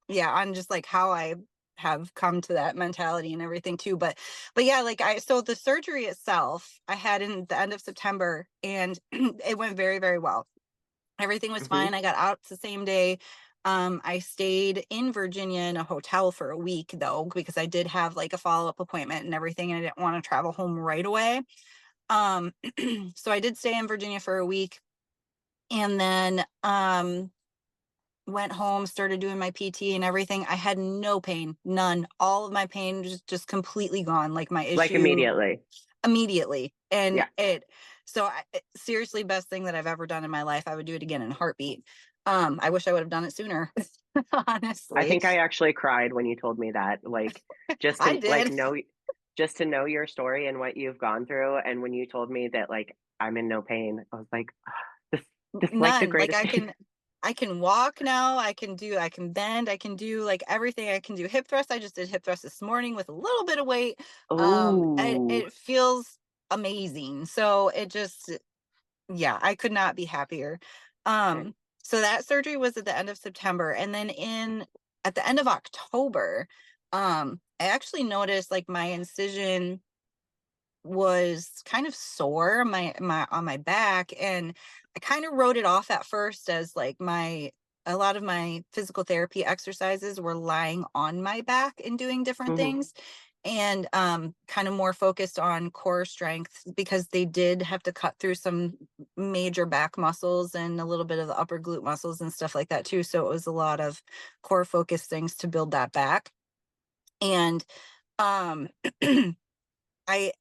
yeah, on just like how I have come to that mentality and everything too. But yeah, like so the surgery itself I had in the end of September, and it went very, very well. Everything was Hmm. fine. I got out the same day. I stayed in Virginia in a hotel for a week though, because I did have like a follow-up appointment and everything, and I didn't want to travel home right away. Um, so I did stay in Virginia for a week, and then went home, started doing my PT and everything. I had no pain, none. All of my pain was just completely gone. Like my Like issue immediately. immediately. And Yeah. seriously, best thing that I've ever done in my life. I would do it again in a heartbeat. I wish I would have done it sooner, I honestly. think I actually cried when you told me that, just I to like did. know, just to know your story and what you've gone through. And when you told me that I'm in no pain, I was like, this like the None. Like greatest thing. I can walk now. I can bend. I can do like everything. I can do hip thrust. I just did hip thrust this morning with a little bit of weight. Oh, It feels amazing. So it just, yeah, I could not be happier. okay. So that surgery was at the end of September, and then in at the end of October, I actually noticed like my incision was kind of sore on my back, and I kind of wrote it off at first as like my a lot of my physical therapy exercises were lying on my back and doing different Hmm. things, and kind of more focused on core strength because they did have to cut through some major back muscles and a little bit of the upper glute muscles and stuff like that too. So it was a lot of core focused things to build that back. And um I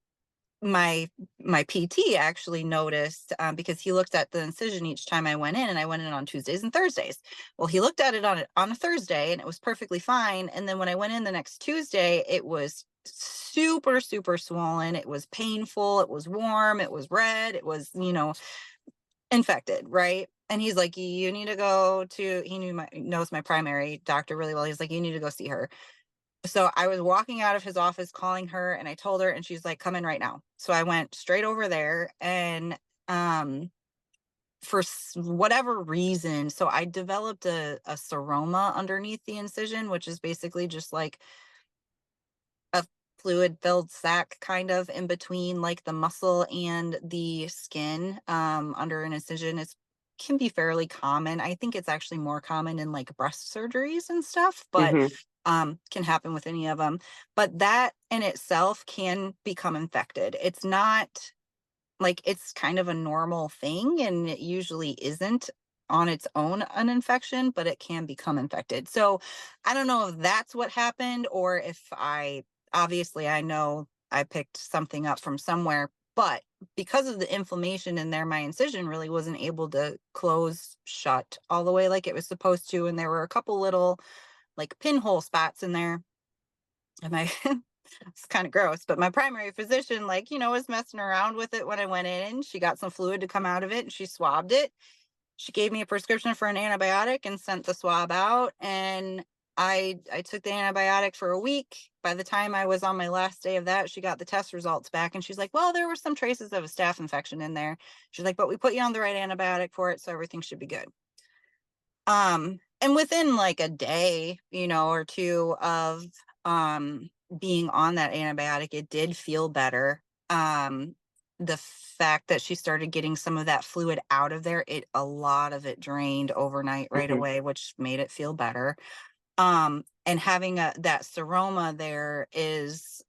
my my PT actually noticed, because he looked at the incision each time I went in, and I went in on Tuesdays and Thursdays. Well, he looked at it on a Thursday, and it was perfectly fine. And then when I went in the next Tuesday, it was super, super swollen. It was painful. It was warm. It was red. It was, infected, right? And he's like, you need to go to. He knows my primary doctor really well. He's like, you need to go see her. So I was walking out of his office calling her, and I told her, and she's like, come in right now. So I went straight over there, and um for whatever reason, so I developed a seroma underneath the incision, which is basically just like a fluid filled sac kind of in between like the muscle and the skin, under an incision. It's can be fairly common. I think it's actually more common in like breast surgeries and stuff, but Hmm. can happen with any of them. But that in itself can become infected. It's not like, it's kind of a normal thing, and it usually isn't on its own an infection, but it can become infected. So I don't know if that's what happened, or if obviously I know I picked something up from somewhere, but because of the inflammation in there, my incision really wasn't able to close shut all the way like it was supposed to. And there were a couple little like pinhole spots in there. And I, it's kind of gross, but my primary physician, like, was messing around with it when I went in. She got some fluid to come out of it and she swabbed it. She gave me a prescription for an antibiotic and sent the swab out. And I took the antibiotic for a week. By the time I was on my last day of that, she got the test results back and she's like, well, there were some traces of a staph infection in there. She's like, but we put you on the right antibiotic for it, so everything should be good. And within like a day, or two of being on that antibiotic, it did feel better. The fact that she started getting some of that fluid out of there, a lot of it drained overnight right Hmm. away, which made it feel better. And having that seroma there is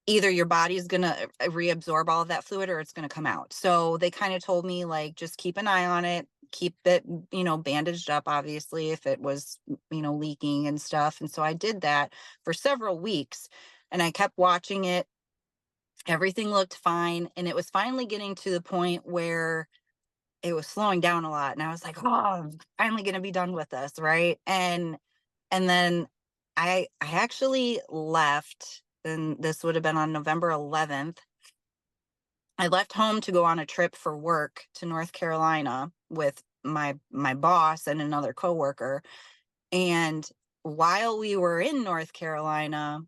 either your body's gonna reabsorb all of that fluid or it's gonna come out. So they kind of told me, like, just keep an eye on it, keep it, bandaged up, obviously, if it was, leaking and stuff. And so I did that for several weeks and I kept watching it. Everything looked fine. And it was finally getting to the point where it was slowing down a lot. And I was like, oh, I'm finally gonna be done with this, right? And then I actually left, and this would have been on November 11th. I left home to go on a trip for work to North Carolina with my boss and another coworker. And while we were in North Carolina,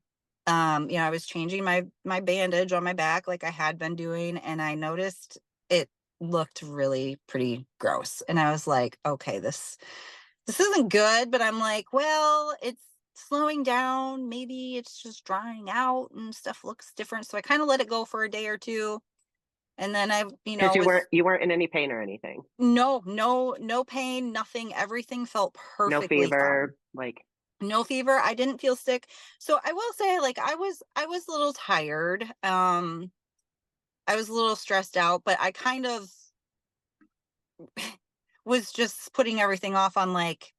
I was changing my bandage on my back like I had been doing, and I noticed it looked really pretty gross. And I was like, okay, this isn't good. But I'm like, well, it's slowing down. Maybe it's just drying out and stuff looks different. So I kind of let it go for a day or two. And then I, Because you was weren't in any pain or anything. no pain, nothing. Everything felt No perfectly fine. fever. Like, No fever. I didn't feel sick. So I will say, like, I was a little tired. I was a little stressed out, but I kind of was just putting everything off on, like,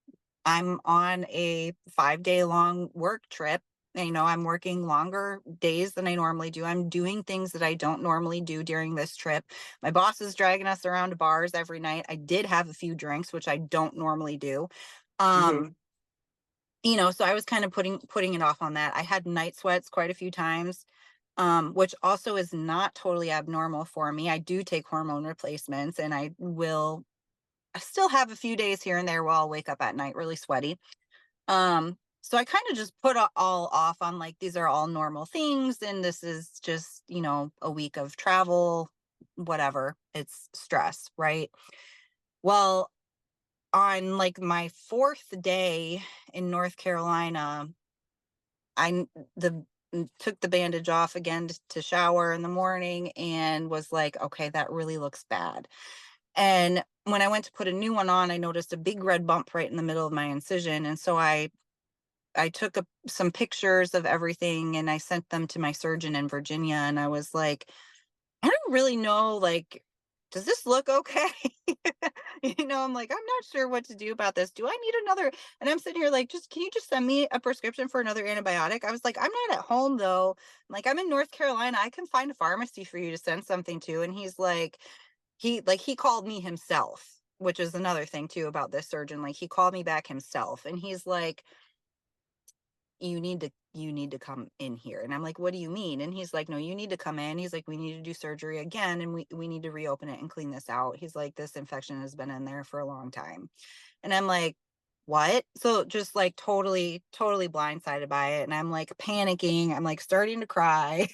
I'm on a 5-day long work trip. And, I'm working longer days than I normally do. I'm doing things that I don't normally do during this trip. My boss is dragging us around to bars every night. I did have a few drinks, which I don't normally do. hmm. Um, so I was kind of putting it off on that. I had night sweats quite a few times, which also is not totally abnormal for me. I do take hormone replacements, and I still have a few days here and there where I'll wake up at night really sweaty. So I kind of just put all off on, like, these are all normal things, and this is just, a week of travel, whatever. It's stress, right? Well, on like my fourth day in North Carolina, I the took the bandage off again to shower in the morning and was like, okay, that really looks bad. And when I went to put a new one on, I noticed a big red bump right in the middle of my incision. And so I took some pictures of everything and I sent them to my surgeon in Virginia. And I was like, I don't really know, like, does this look okay? I'm like, I'm not sure what to do about this. Do I need another? And I'm sitting here like, can you just send me a prescription for another antibiotic? I was like, I'm not at home though. Like, I'm in North Carolina. I can find a pharmacy for you to send something to. And he's like, he called me himself, which is another thing too about this surgeon. Like, he called me back himself and he's like, you need to come in here. And I'm like, what do you mean? And he's like, no, you need to come in. He's like, we need to do surgery again, and we need to reopen it and clean this out. He's like, this infection has been in there for a long time. And I'm like, what? So just like totally blindsided by it. And I'm like panicking. I'm like starting to cry.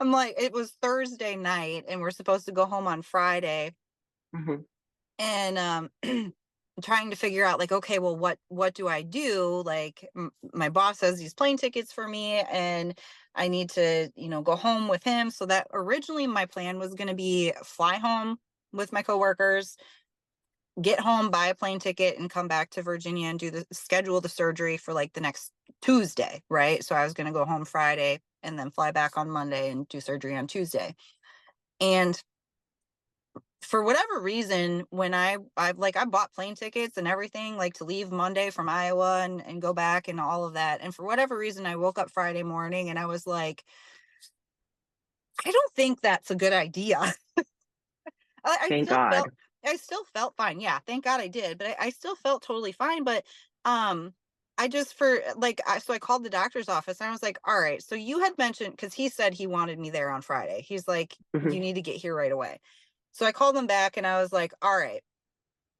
I'm like, it was Thursday night and we're supposed to go home on Friday. Hmm. And trying to figure out, like, okay, well, what do I do? Like, my boss has these plane tickets for me and I need to go home with him. So that originally my plan was going to be fly home with my coworkers, get home, buy a plane ticket, and come back to Virginia and schedule the surgery for like the next Tuesday, right? So I was going to go home Friday and then fly back on Monday and do surgery on Tuesday. And for whatever reason, when I bought plane tickets and everything, like to leave Monday from Iowa and go back and all of that. And for whatever reason, I woke up Friday morning and I was like, I don't think that's a good idea. I Thank still God. felt I still felt fine. Yeah, thank God I did. But I still felt totally fine. But I just so I called the doctor's office and I was like, all right, so you had mentioned, because he said he wanted me there on Friday. He's like, Hmm. you need to get here right away. So I called him back and I was like, all right,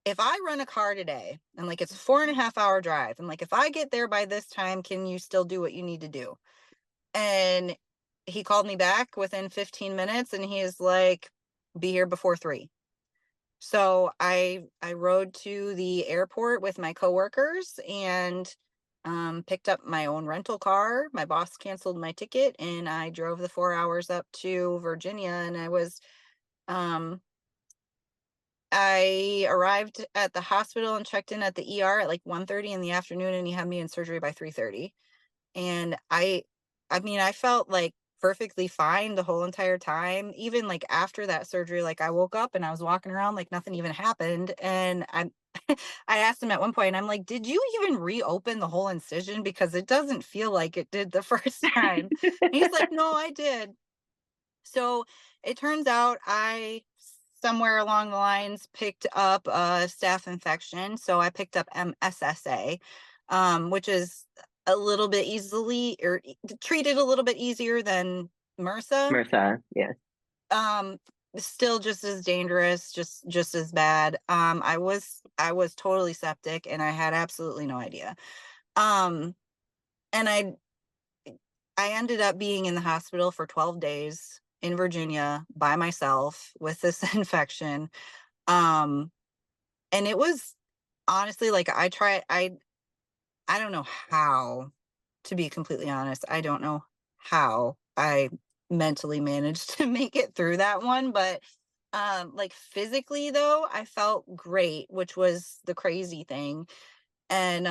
if I rent a car today and like it's a 4.5 hour drive, and like if I get there by this time, can you still do what you need to do? And he called me back within 15 minutes and he's like, be here before 3. So I rode to the airport with my coworkers and picked up my own rental car. My boss canceled my ticket and I drove the 4 hours up to Virginia. And um, I arrived at the hospital and checked in at the ER at like 1:30 in the afternoon, and he had me in surgery by 3:30. And I mean, I felt like perfectly fine the whole entire time. Even like after that surgery, like I woke up and I was walking around like nothing even happened. And I asked him at one point, I'm like, did you even reopen the whole incision? Because it doesn't feel like it did the first time. And he's like, no, I did. So it turns out I somewhere along the lines picked up a staph infection. So I picked up MSSA, which is a little bit treated a little bit easier than MRSA. MRSA, yes. Um, Still just as dangerous, just as bad. I was totally septic and I had absolutely no idea. Um, and I ended up being in the hospital for 12 days in Virginia by myself with this infection. Um, and it was honestly like I don't know how, to be completely honest. I don't know how I mentally managed to make it through that one, but like physically though, I felt great, which was the crazy thing. And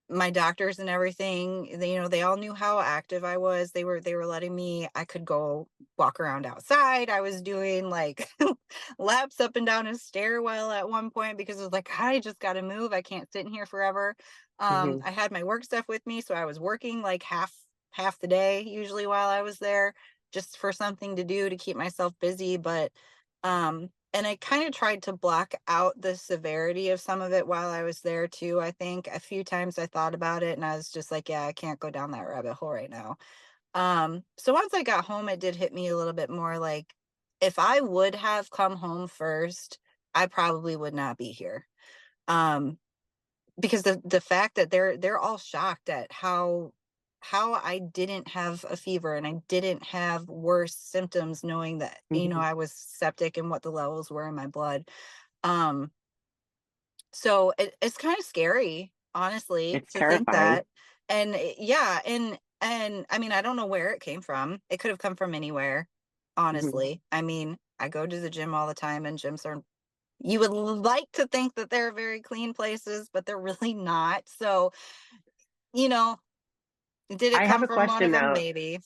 my doctors and everything, they all knew how active I was. They were letting me, I could go walk around outside. I was doing like laps up and down a stairwell at one point because it was like, I just got to move. I can't sit in here forever. Hmm. I had my work stuff with me, so I was working like half the day usually while I was there, just for something to do to keep myself busy. But and I kind of tried to block out the severity of some of it while I was there too. I think a few times I thought about it and I was just like, yeah, I can't go down that rabbit hole right now. So once I got home, it did hit me a little bit more like, if I would have come home first, I probably would not be here. Um, because the fact that they're all shocked at how I didn't have a fever and I didn't have worse symptoms, knowing that, Hmm. I was septic and what the levels were in my blood. Um, so it's kind of scary, honestly, It's to think terrifying. that. And yeah, and I mean, I don't know where it came from. It could have come from anywhere, Hmm. honestly. I mean, I go to the gym all the time, and gyms are, you would like to think that they're very clean places, but they're really not. So, you know, did it I have come a from one of question them? though. Maybe.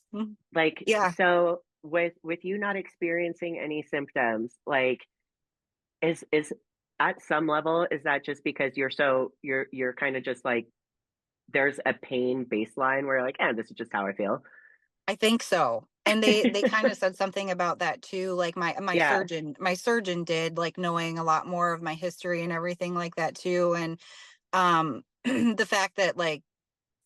Like, Yeah. so with you not experiencing any symptoms, like is at some level, is that just because you're kind of just like there's a pain baseline where you're like, this is just how I feel. I think so. And they kind of said something about that too. Like my Yeah, surgeon did, like, knowing a lot more of my history and everything like that too. And the fact that, like,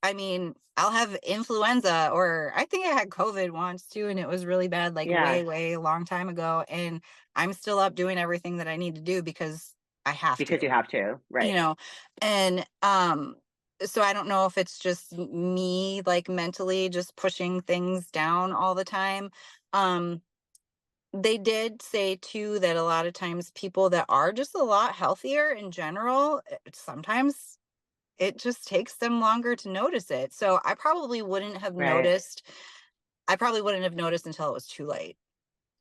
I mean, I'll have influenza, or I think I had COVID once too, and it was really bad, like yeah, way, way a long time ago. And I'm still up doing everything that I need to do because I have because you to, have to, you right? know. And so I don't know if it's just me, like, mentally just pushing things down all the time. um they did say too that a lot of times people that are just a lot healthier in general, sometimes it just takes them longer to notice it. So I probably wouldn't have Right. noticed. I probably wouldn't have noticed until it was too late.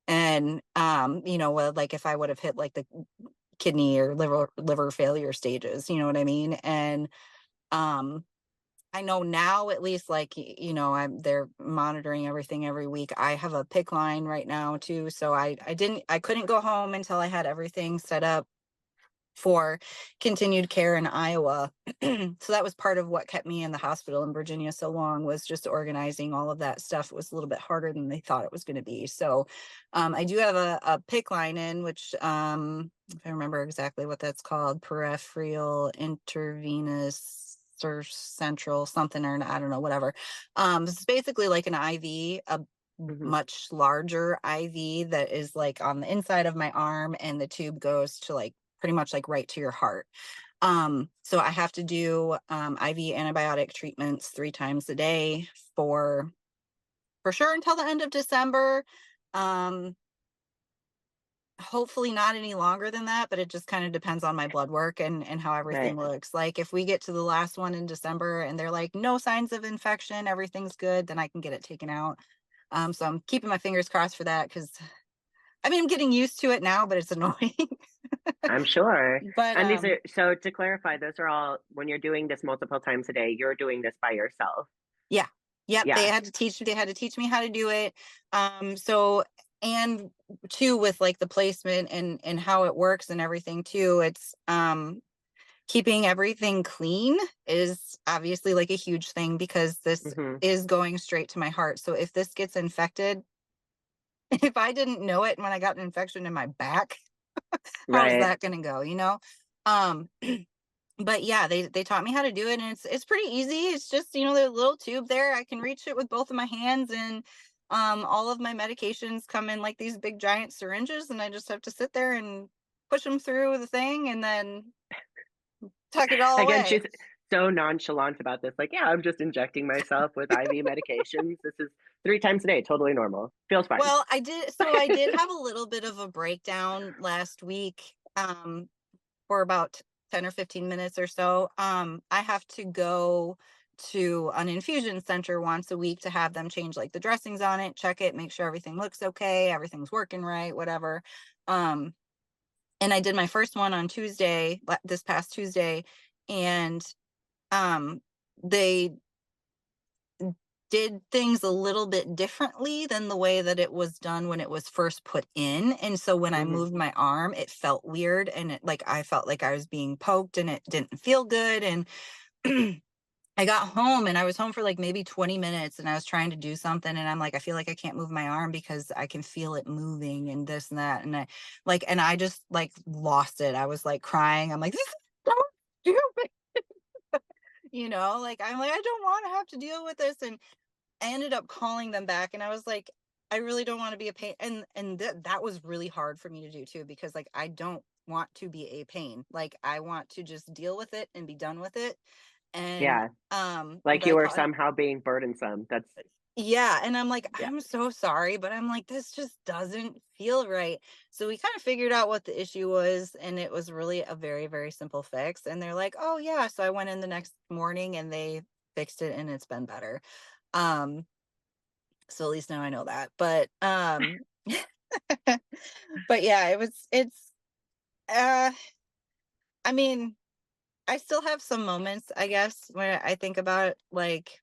And, well, like if I would have hit like the kidney or liver failure stages, you know what I mean? And, um, I know now at least like, they're monitoring everything every week. I have a PIC line right now too. So I couldn't go home until I had everything set up for continued care in Iowa. So that was part of what kept me in the hospital in Virginia so long, was just organizing all of that stuff. It was a little bit harder than they thought it was going to be. So I do have a PIC line in, which if I remember exactly what that's called, peripheral intravenous or central something, or I don't know, whatever. It's basically like an IV, a Hmm. much larger IV that is like on the inside of my arm, and the tube goes to like pretty much like right to your heart. So I have to do IV antibiotic treatments 3 times a day for sure until the end of December. Um, Hopefully not any longer than that, but it just kind of depends on my blood work and how everything Right. looks. Like if we get to the last one in December and they're like no signs of infection, everything's good, then I can get it taken out. So I'm keeping my fingers crossed for that, because I mean I'm getting used to it now, but it's annoying. I'm sure. But And these are, so to clarify, those are all, when you're doing this multiple times a day, you're doing this by yourself. yeah. Yep. Yeah. They had to teach me how to do it. So, and too, with like the placement and how it works and everything too, it's keeping everything clean is obviously like a huge thing, because this Hmm. is going straight to my heart. So if this gets infected, if I didn't know it when I got an infection in my back, how's Right. that gonna go, Um but yeah, they taught me how to do it, and it's pretty easy. It's just, the little tube there. I can reach it with both of my hands, and all of my medications come in like these big giant syringes, and I just have to sit there and push them through the thing and then tuck it all Again, away. she's so nonchalant about this. Like, yeah, I'm just injecting myself with IV medications. This is 3 times a day, totally normal. Feels fine. Well, I did have a little bit of a breakdown last week, for about 10 or 15 minutes or so. I have to go to an infusion center once a week to have them change like the dressings on it, check it, make sure everything looks okay, everything's working right, whatever. Um, and I did my first one on Tuesday, this past Tuesday, and um, they did things a little bit differently than the way that it was done when it was first put in. And so when I Hmm. moved my arm, it felt weird, and I felt like I was being poked, and it didn't feel good. And I got home, and I was home for like maybe 20 minutes, and I was trying to do something, and I'm like, I feel like I can't move my arm because I can feel it moving and this and that. And I just like lost it. I was like crying. I'm like, this is so stupid. Like I'm like, I don't want to have to deal with this. And I ended up calling them back, and I was like, I really don't want to be a pain. And that was really hard for me to do too, because like I don't want to be a pain. Like I want to just deal with it and be done with it. And Yeah. Like but I you were called, somehow being burdensome. That's, yeah, and I'm like, yeah. I'm so sorry, but I'm like, this just doesn't feel right. So we kind of figured out what the issue was, and it was really a very, very simple fix. And they're like, oh yeah. So I went in the next morning and they fixed it, and it's been better. Um, so at least now I know that. But but yeah, it's uh I mean, I still have some moments, I guess, when I think about like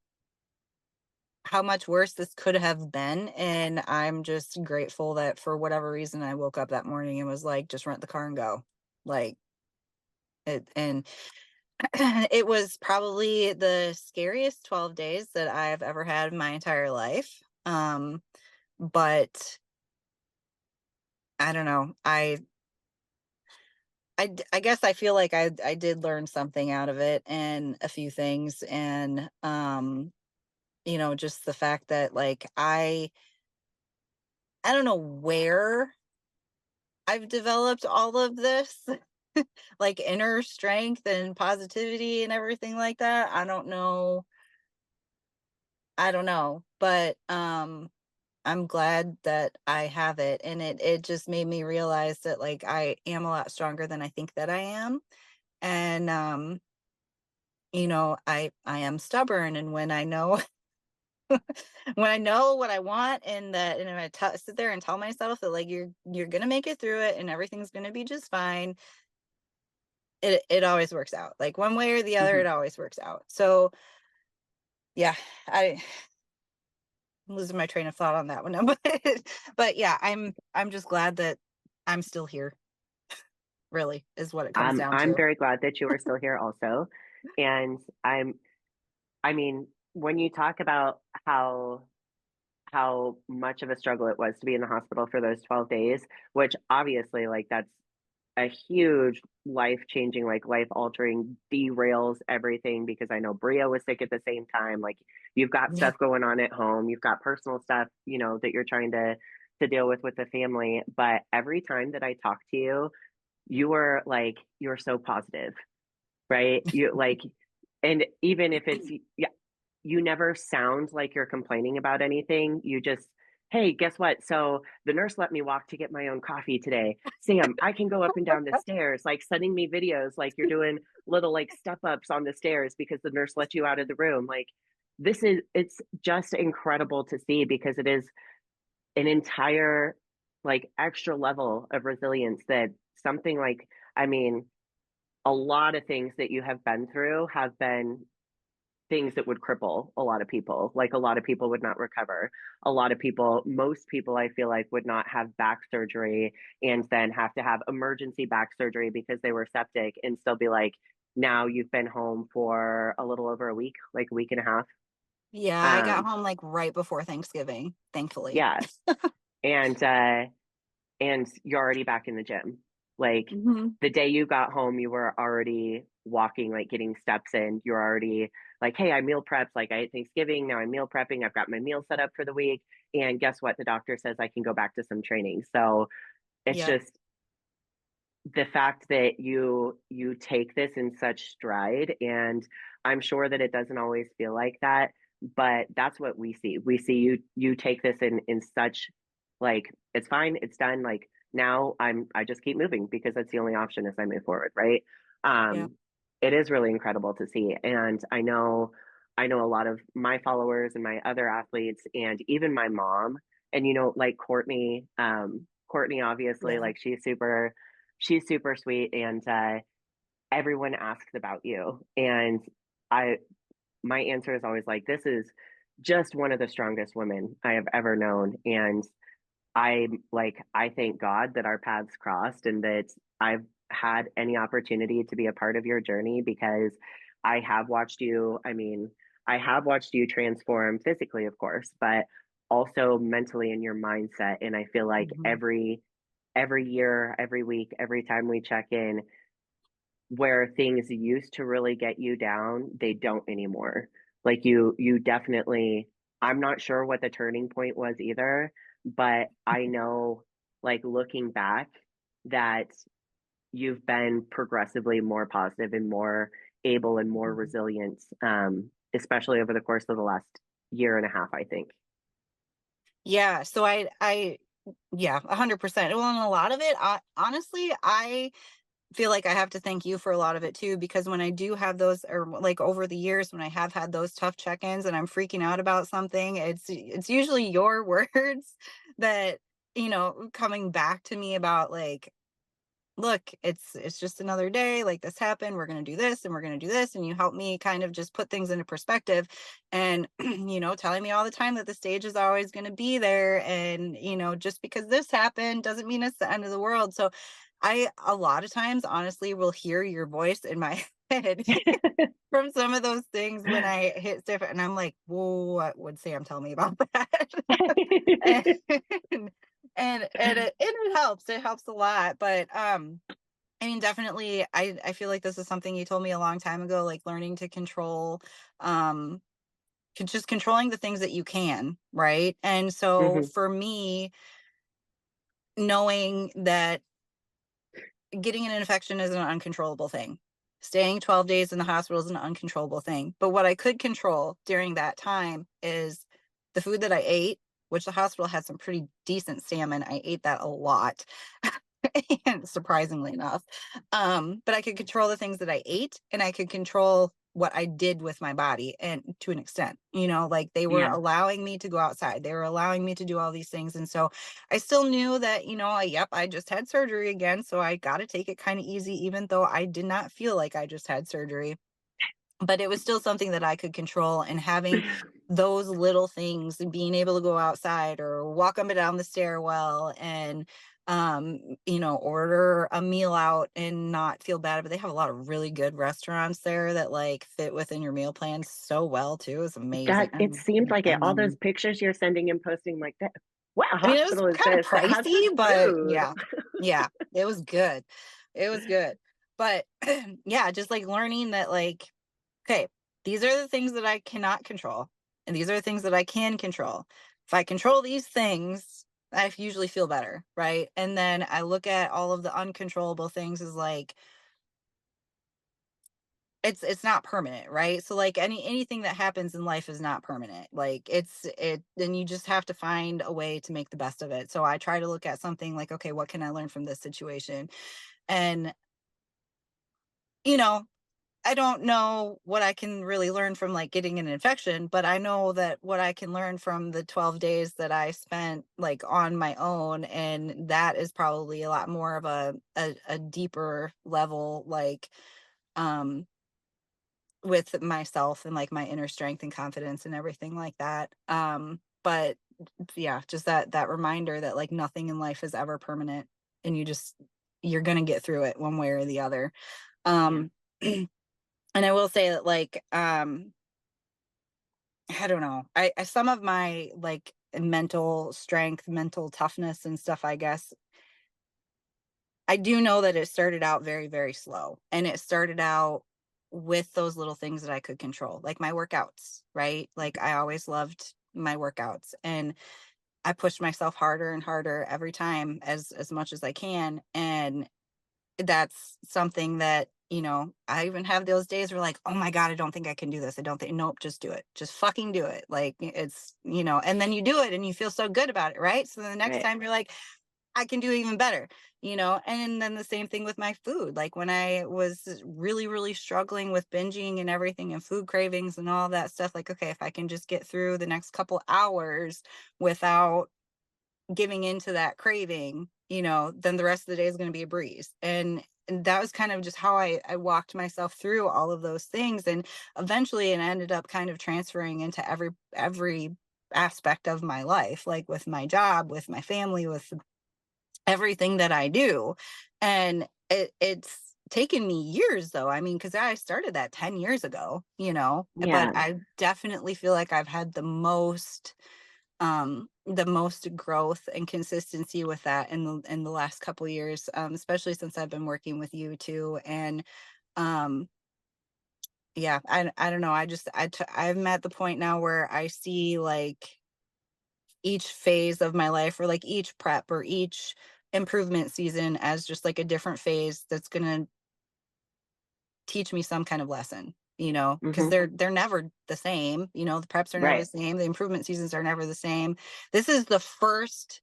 how much worse this could have been. And I'm just grateful that for whatever reason I woke up that morning and was like, just rent the car and go. Like it, and it was probably the scariest 12 days that I've ever had in my entire life. But I don't know. I guess I feel like I did learn something out of it, and a few things. And just the fact that like I don't know where I've developed all of this like inner strength and positivity and everything like that. I don't know, but I'm glad that I have it, and it just made me realize that like I am a lot stronger than I think that I am. And I am stubborn, and when I know When I know what I want, and I sit there and tell myself that like you're gonna make it through it and everything's gonna be just fine, it always works out. Like one way or the other, Mhm. it always works out. So yeah, I'm losing my train of thought on that one now. But yeah, I'm just glad that I'm still here, really, is what it comes down I'm to. very glad that you are still here also. And I mean, when you talk about how much of a struggle it was to be in the hospital for those 12 days, which obviously like that's a huge life changing, like life altering, derails everything because I know Bria was sick at the same time. Like you've got Yeah. stuff going on at home, you've got personal stuff, you know, that you're trying to deal with the family. But every time that I talk to you, you were like, you're so positive, right? You like, and even if it's, yeah, you never sound like you're complaining about anything. You just, hey, guess what? So the nurse let me walk to get my own coffee today. Sam, I can go up and down the stairs, like sending me videos like you're doing little like step ups on the stairs because the nurse let you out of the room. Like it's just incredible to see because it is an entire like extra level of resilience that something like, I mean, a lot of things that you have been through have been things that would cripple a lot of people. Like a lot of people would not recover. A lot of people, most people, I feel like, would not have back surgery and then have to have emergency back surgery because they were septic and still be like, now you've been home for a little over a week, like a week and a half. Yeah, I got Um, home like right before Thanksgiving, thankfully. yeah. And and you're already back in the gym. Like Hmm. the day you got home, you were already walking, like getting steps in. You're already like, hey, I meal prepped. Like I ate Thanksgiving. Now I'm meal prepping. I've got my meal set up for the week. And guess what? The doctor says I can go back to some training. So it's Yep. just the fact that you take this in such stride. And I'm sure that it doesn't always feel like that, but that's what we see. We see you take this in such like it's fine, it's done. Like now I just keep moving because that's the only option as I move forward, right? Yep. It is really incredible to see. And I know a lot of my followers and my other athletes and even my mom and you know, like Courtney obviously Yeah. like she's super sweet and everyone asks about you and I my answer is always like this is just one of the strongest women I have ever known and I thank God that our paths crossed and that I've had any opportunity to be a part of your journey because I have watched you, I mean, I have watched you transform physically, of course, but also mentally in your mindset. And I feel like Hmm. every year, every week, every time we check in, where things used to really get you down, they don't anymore. Like you definitely, I'm not sure what the turning point was either, but I know, like looking back, that you've been progressively more positive and more able and more Hmm. resilient, especially over the course of the last year and a half, I think. Yeah. So yeah, 100%. Well, and a lot of it, honestly, I feel like I have to thank you for a lot of it too, because when I do have those, or like over the years, when I have had those tough check-ins and I'm freaking out about something, it's usually your words that, coming back to me about like, look, it's just another day, like this happened, we're going to do this and we're going to do this, and you help me kind of just put things into perspective. And telling me all the time that the stage is always going to be there, and just because this happened doesn't mean it's the end of the world. So I, a lot of times, honestly, will hear your voice in my head from some of those things when I hit stuff, and I'm like, whoa, what would Sam tell me about that? and and it helps. It helps a lot. But I mean, definitely, I feel like this is something you told me a long time ago, like learning to control, um, just controlling the things that you can, right? And so Hmm. for me, knowing that getting an infection is an uncontrollable thing. Staying 12 days in the hospital is an uncontrollable thing. But what I could control during that time is the food that I ate, which the hospital had some pretty decent salmon. I ate that a lot, and surprisingly enough. But I could control the things that I ate, and I could control what I did with my body, and to an extent, you know, like they were Yeah. allowing me to go outside. They were allowing me to do all these things. And so I still knew that, you know, yep, I just had surgery again. So I got to take it kind of easy, even though I did not feel like I just had surgery, but it was still something that I could control. And having those little things and being able to go outside or walk up and down the stairwell and you know, order a meal out and not feel bad. But they have a lot of really good restaurants there that like fit within your meal plans so well too. It's amazing. That it seemed like I it. All love those them. pictures you're sending and posting like that. What I mean, it was hospital is kind of this that has this pricey, but food? yeah, yeah, it was good. It was good. But yeah, just like learning that, like, okay, these are the things that I cannot control, and these are the things that I can control. If I control these things, I usually feel better, right? And then I look at all of the uncontrollable things as like it's not permanent, right? So like anything that happens in life is not permanent. Like then you just have to find a way to make the best of it. So I try to look at something like, okay, what can I learn from this situation? And you know, I don't know what I can really learn from like getting an infection, but I know that what I can learn from the 12 days that I spent like on my own. And that is probably a lot more of a deeper level, like, um, with myself and like my inner strength and confidence and everything like that. But yeah, just that reminder that like nothing in life is ever permanent, and you're going to get through it one way or the other. Yeah. Um, and I will say that like, I don't know. I some of my like mental strength, mental toughness and stuff, I guess, I do know that it started out very, very slow. And it started out with those little things that I could control, like my workouts, right? Like I always loved my workouts, and I pushed myself harder and harder every time as much as I can. And that's something that, you know, I even have those days where like, oh my God, I don't think I can do this. I don't think, nope, just do it. Just fucking do it. Like it's, you know, and then you do it and you feel so good about it, right? So then the next Right. time you're like, I can do even better, you know? And then the same thing with my food. Like when I was really, really struggling with binging and everything and food cravings and all that stuff, like, okay, if I can just get through the next couple hours without giving into that craving, you know, then the rest of the day is going to be a breeze. And that was kind of just how I walked myself through all of those things. And eventually it ended up kind of transferring into every aspect of my life, like with my job, with my family, with everything that I do. And it's taken me years though. I mean, because I started that 10 years ago, you know, but Yeah. I definitely feel like I've had the most growth and consistency with that in the last couple years, especially since I've been working with you too. And um yeah, I don't know, I'm at the point now where I see like each phase of my life, or like each prep or each improvement season, as just like a different phase that's going to teach me some kind of lesson, you know, because Hmm. they're never the same. You know, the preps are never the Right. same, the improvement seasons are never the same. This is the first,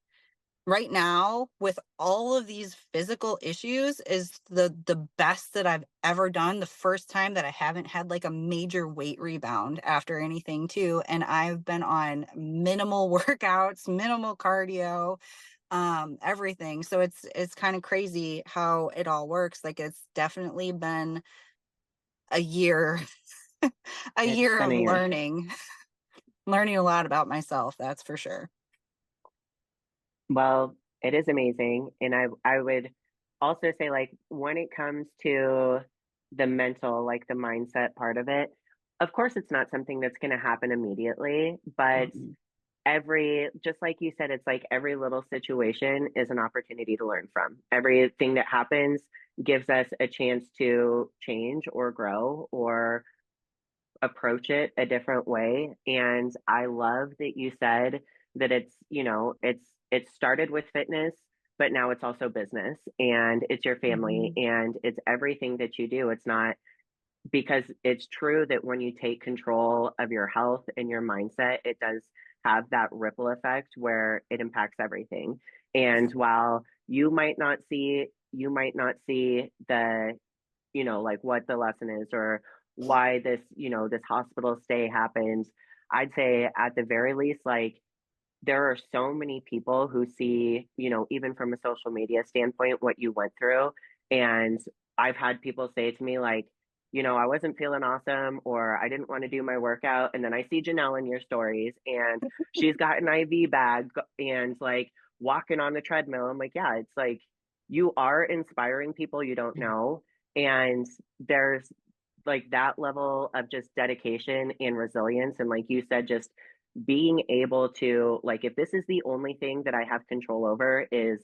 right now, with all of these physical issues, is the best that I've ever done. The first time that I haven't had like a major weight rebound after anything too. And I've been on minimal workouts, minimal cardio, everything. So it's kind of crazy how it all works. Like it's definitely been a year, a It's year been of a year. learning a lot about myself, that's for sure. Well, it is amazing. And I would also say like when it comes to the mental, like the mindset part of it, of course it's not something that's going to happen immediately, but Mhm. just like you said, it's like every little situation is an opportunity to learn from. Everything that happens gives us a chance to change or grow or approach it a different way. And I love that you said that it started with fitness, but now it's also business and it's your family Mhm. and it's everything that you do. It's not, because it's true that when you take control of your health and your mindset, it does have that ripple effect where it impacts everything. And while you might not see the, like what the lesson is or why this, this hospital stay happened, I'd say at the very least, like, there are so many people who see, even from a social media standpoint, what you went through. And I've had people say to me, like, I wasn't feeling awesome or I didn't want to do my workout. And then I see Janelle in your stories and she's got an IV bag and like walking on the treadmill. I'm like, yeah, it's like you are inspiring people you don't know. And there's like that level of just dedication and resilience. And like you said, just being able to, like, if this is the only thing that I have control over is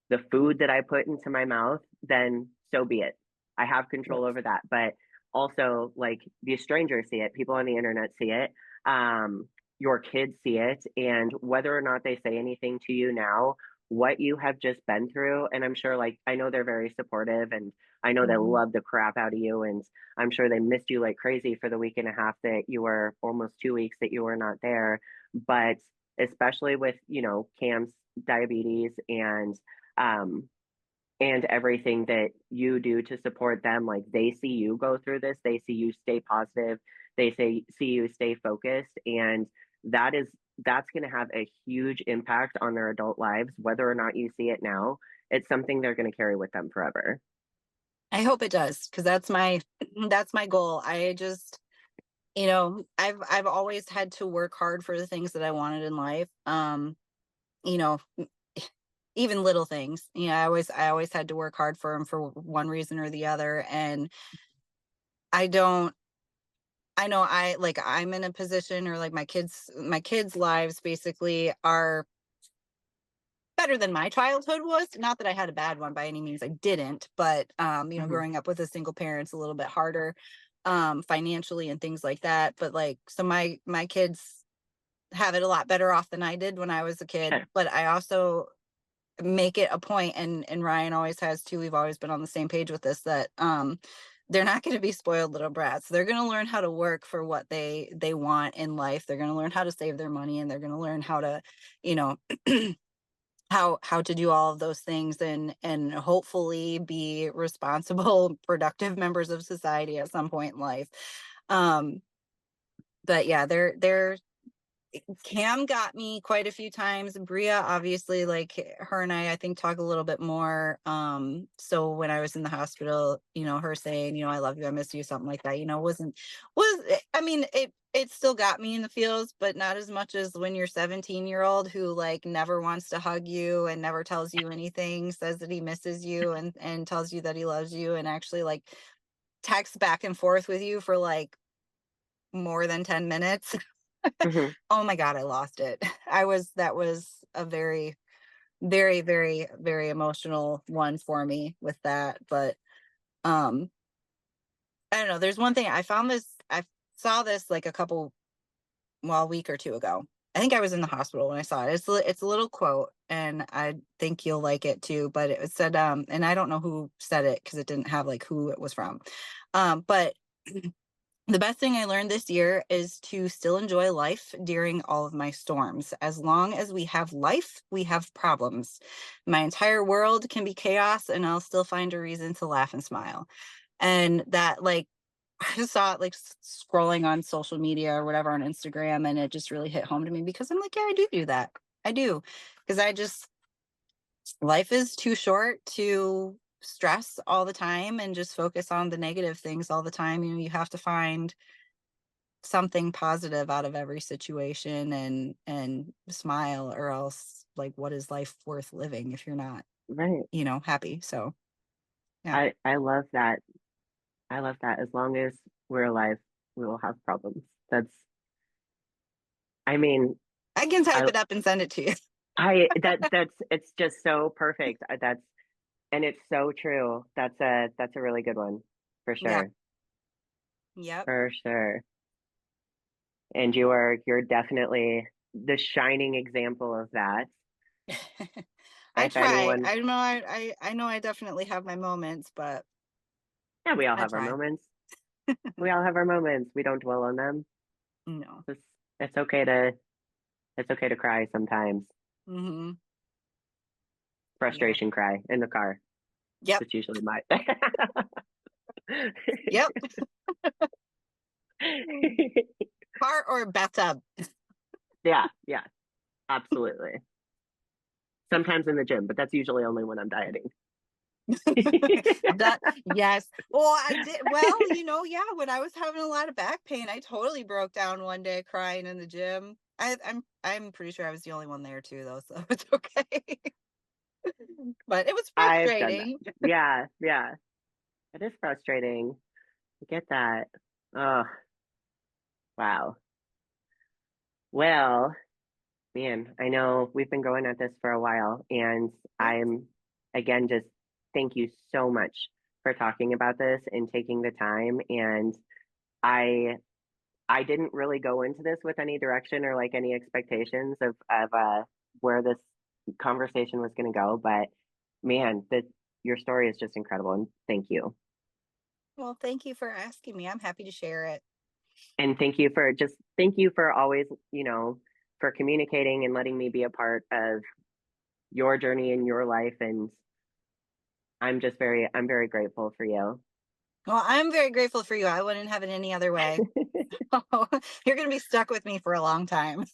the food that I put into my mouth, then so be it. I have control over that. But also, like, the strangers see it, people on the internet see it, your kids see it, and whether or not they say anything to you now, what you have just been through. And I'm sure, like, I know they're very supportive and I know they Mhm. love the crap out of you. And I'm sure they missed you like crazy for the week and a half that you were, almost 2 weeks that you were not there. But especially with, Cam's diabetes um and everything that you do to support them, like they see you go through this, they see you stay positive, see you stay focused, and that's going to have a huge impact on their adult lives, whether or not you see it now. It's something they're going to carry with them forever. I hope it does, because that's my that's my goal. I just, I've always had to work hard for the things that I wanted in life. You know, even little things. I always had to work hard for them for one reason or the other. And I don't I know I'm in a position, or like my kids' lives basically are better than my childhood was. Not that I had a bad one by any means. I didn't, but Hmm. growing up with a single parent's a little bit harder financially and things like that. But like, so my kids have it a lot better off than I did when I was a kid. Sure. But I also make it a point, and Ryan always has too. We've always been on the same page with this, that they're not going to be spoiled little brats. They're going to learn how to work for what they want in life. They're going to learn how to save their money, and they're going to learn how to, you know, how to do all of those things, and hopefully be responsible, productive members of society at some point in life. Um, but yeah, they're Cam got me quite a few times. Bria, obviously, like her and I think talk a little bit more. So when I was in the hospital, her saying, I love you, I miss you, something like that, I mean, it still got me in the feels, but not as much as when your 17-year-old who like never wants to hug you and never tells you anything, says that he misses you, and tells you that he loves you, and actually like texts back and forth with you for like more than 10 minutes. Hmm. Oh my God, I lost it. That was a very, very, very, very emotional one for me with that. But um, I don't know. There's one thing I saw this like a week or two ago. I think I was in the hospital when I saw it. It's a little quote, and I think you'll like it too. But it said, and I don't know who said it because it didn't have like who it was from. But the best thing I learned this year is to still enjoy life during all of my storms. As long as we have life, we have problems. My entire world can be chaos, and I'll still find a reason to laugh and smile. And that, like, I just saw it like scrolling on social media or whatever on Instagram, and it just really hit home to me, because I'm like, yeah, I do that. I do. Because life is too short to stress all the time and just focus on the negative things all the time. You have to find something positive out of every situation, and smile, or else, like, what is life worth living if you're not, Right. happy? So yeah, I love that. I love that. As long as we're alive, we will have problems. I mean, I can type I it up and send it to you. that's it's just so perfect. And it's so true. That's a really good one for Yeah. sure. Yep. For sure. And you're definitely the shining example of that. I If try. anyone, I know I definitely have my moments, but yeah, we all I have our try. moments. We all have our moments. We don't dwell on them. No. It's, it's okay to it's okay to cry sometimes. Mm-hmm. Yep. Frustration cry in the car. Yep. That's usually my Yep. Car or bathtub? Yeah, yeah, absolutely. Sometimes in the gym, but that's usually only when I'm dieting. That, yes. Well, I did. Well, yeah, when I was having a lot of back pain, I totally broke down one day crying in the gym. I'm pretty sure I was the only one there too, though, so it's okay. But it was I've done that. frustrating. Yeah, yeah. It is frustrating. I get that. Oh, wow. Well, man, I know we've been going at this for a while, and Yeah. I'm again just thank you so much for talking about this and taking the time. And I I didn't really go into this with any direction or like any expectations of where this conversation was going to go, but man, that your story is just incredible, and thank you. Well, thank you for asking me. I'm happy to share it. And thank you for always, for communicating and letting me be a part of your journey in your life. And I'm very grateful for you. Well, I'm very grateful for you. I wouldn't have it any other way. You're going to be stuck with me for a long time.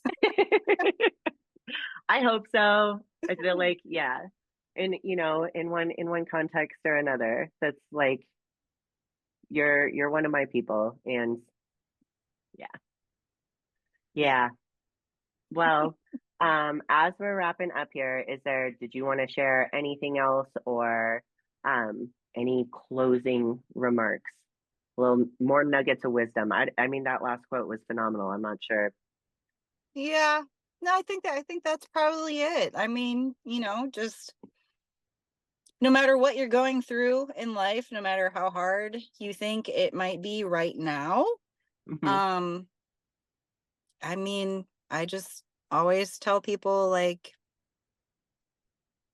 I hope so. I feel like, yeah. And in one context or another, that's like you're one of my people. And yeah. Yeah. Well, as we're wrapping up here, did you want to share anything else or any closing remarks? A little more nuggets of wisdom. I mean, that last quote was phenomenal. I'm not sure. Yeah. No, I think that's probably it. I mean, just no matter what you're going through in life, no matter how hard you think it might be right now, Hmm. um, I mean, I just always tell people like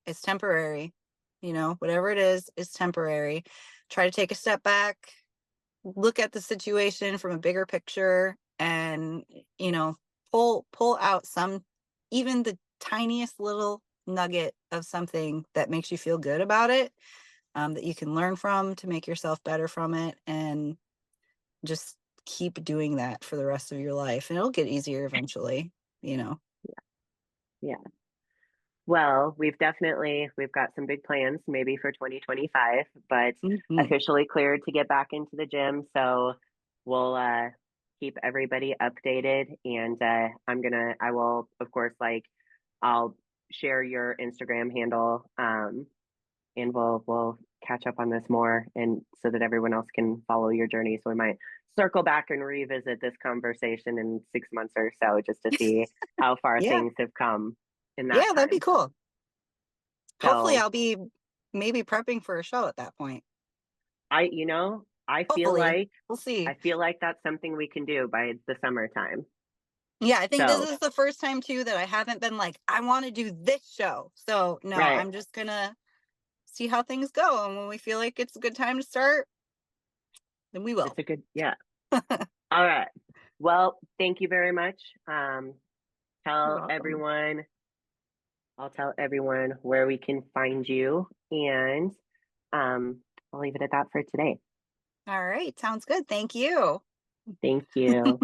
it's temporary. Whatever it is temporary. Try to take a step back, look at the situation from a bigger picture, and you know pull out some, even the tiniest little nugget of something that makes you feel good about it, that you can learn from to make yourself better from it, and just keep doing that for the rest of your life, and it'll get easier eventually you know Yeah. Well, we've got some big plans maybe for 2025, but Mhm. officially cleared to get back into the gym. So we'll keep everybody updated, and I will of course I'll share your Instagram handle, and we'll catch up on this more, and so that everyone else can follow your journey. So we might circle back and revisit this conversation in 6 months or so, just to see how far Yeah, things have come in that yeah, that'd be time. cool. Hopefully So I'll be maybe prepping for a show at that point. Hopefully, we'll see. I feel like that's something we can do by the summertime. Yeah, I think this So, is the first time too that I haven't been like, I want to do this show. So no, right. I'm just gonna see how things go. And when we feel like it's a good time to start, then we will. It's a good, yeah. All right. Well, thank you very much. You're Tell welcome. everyone, I'll tell everyone where we can find you, and I'll leave it at that for today. All right, sounds good. Thank you. Thank you.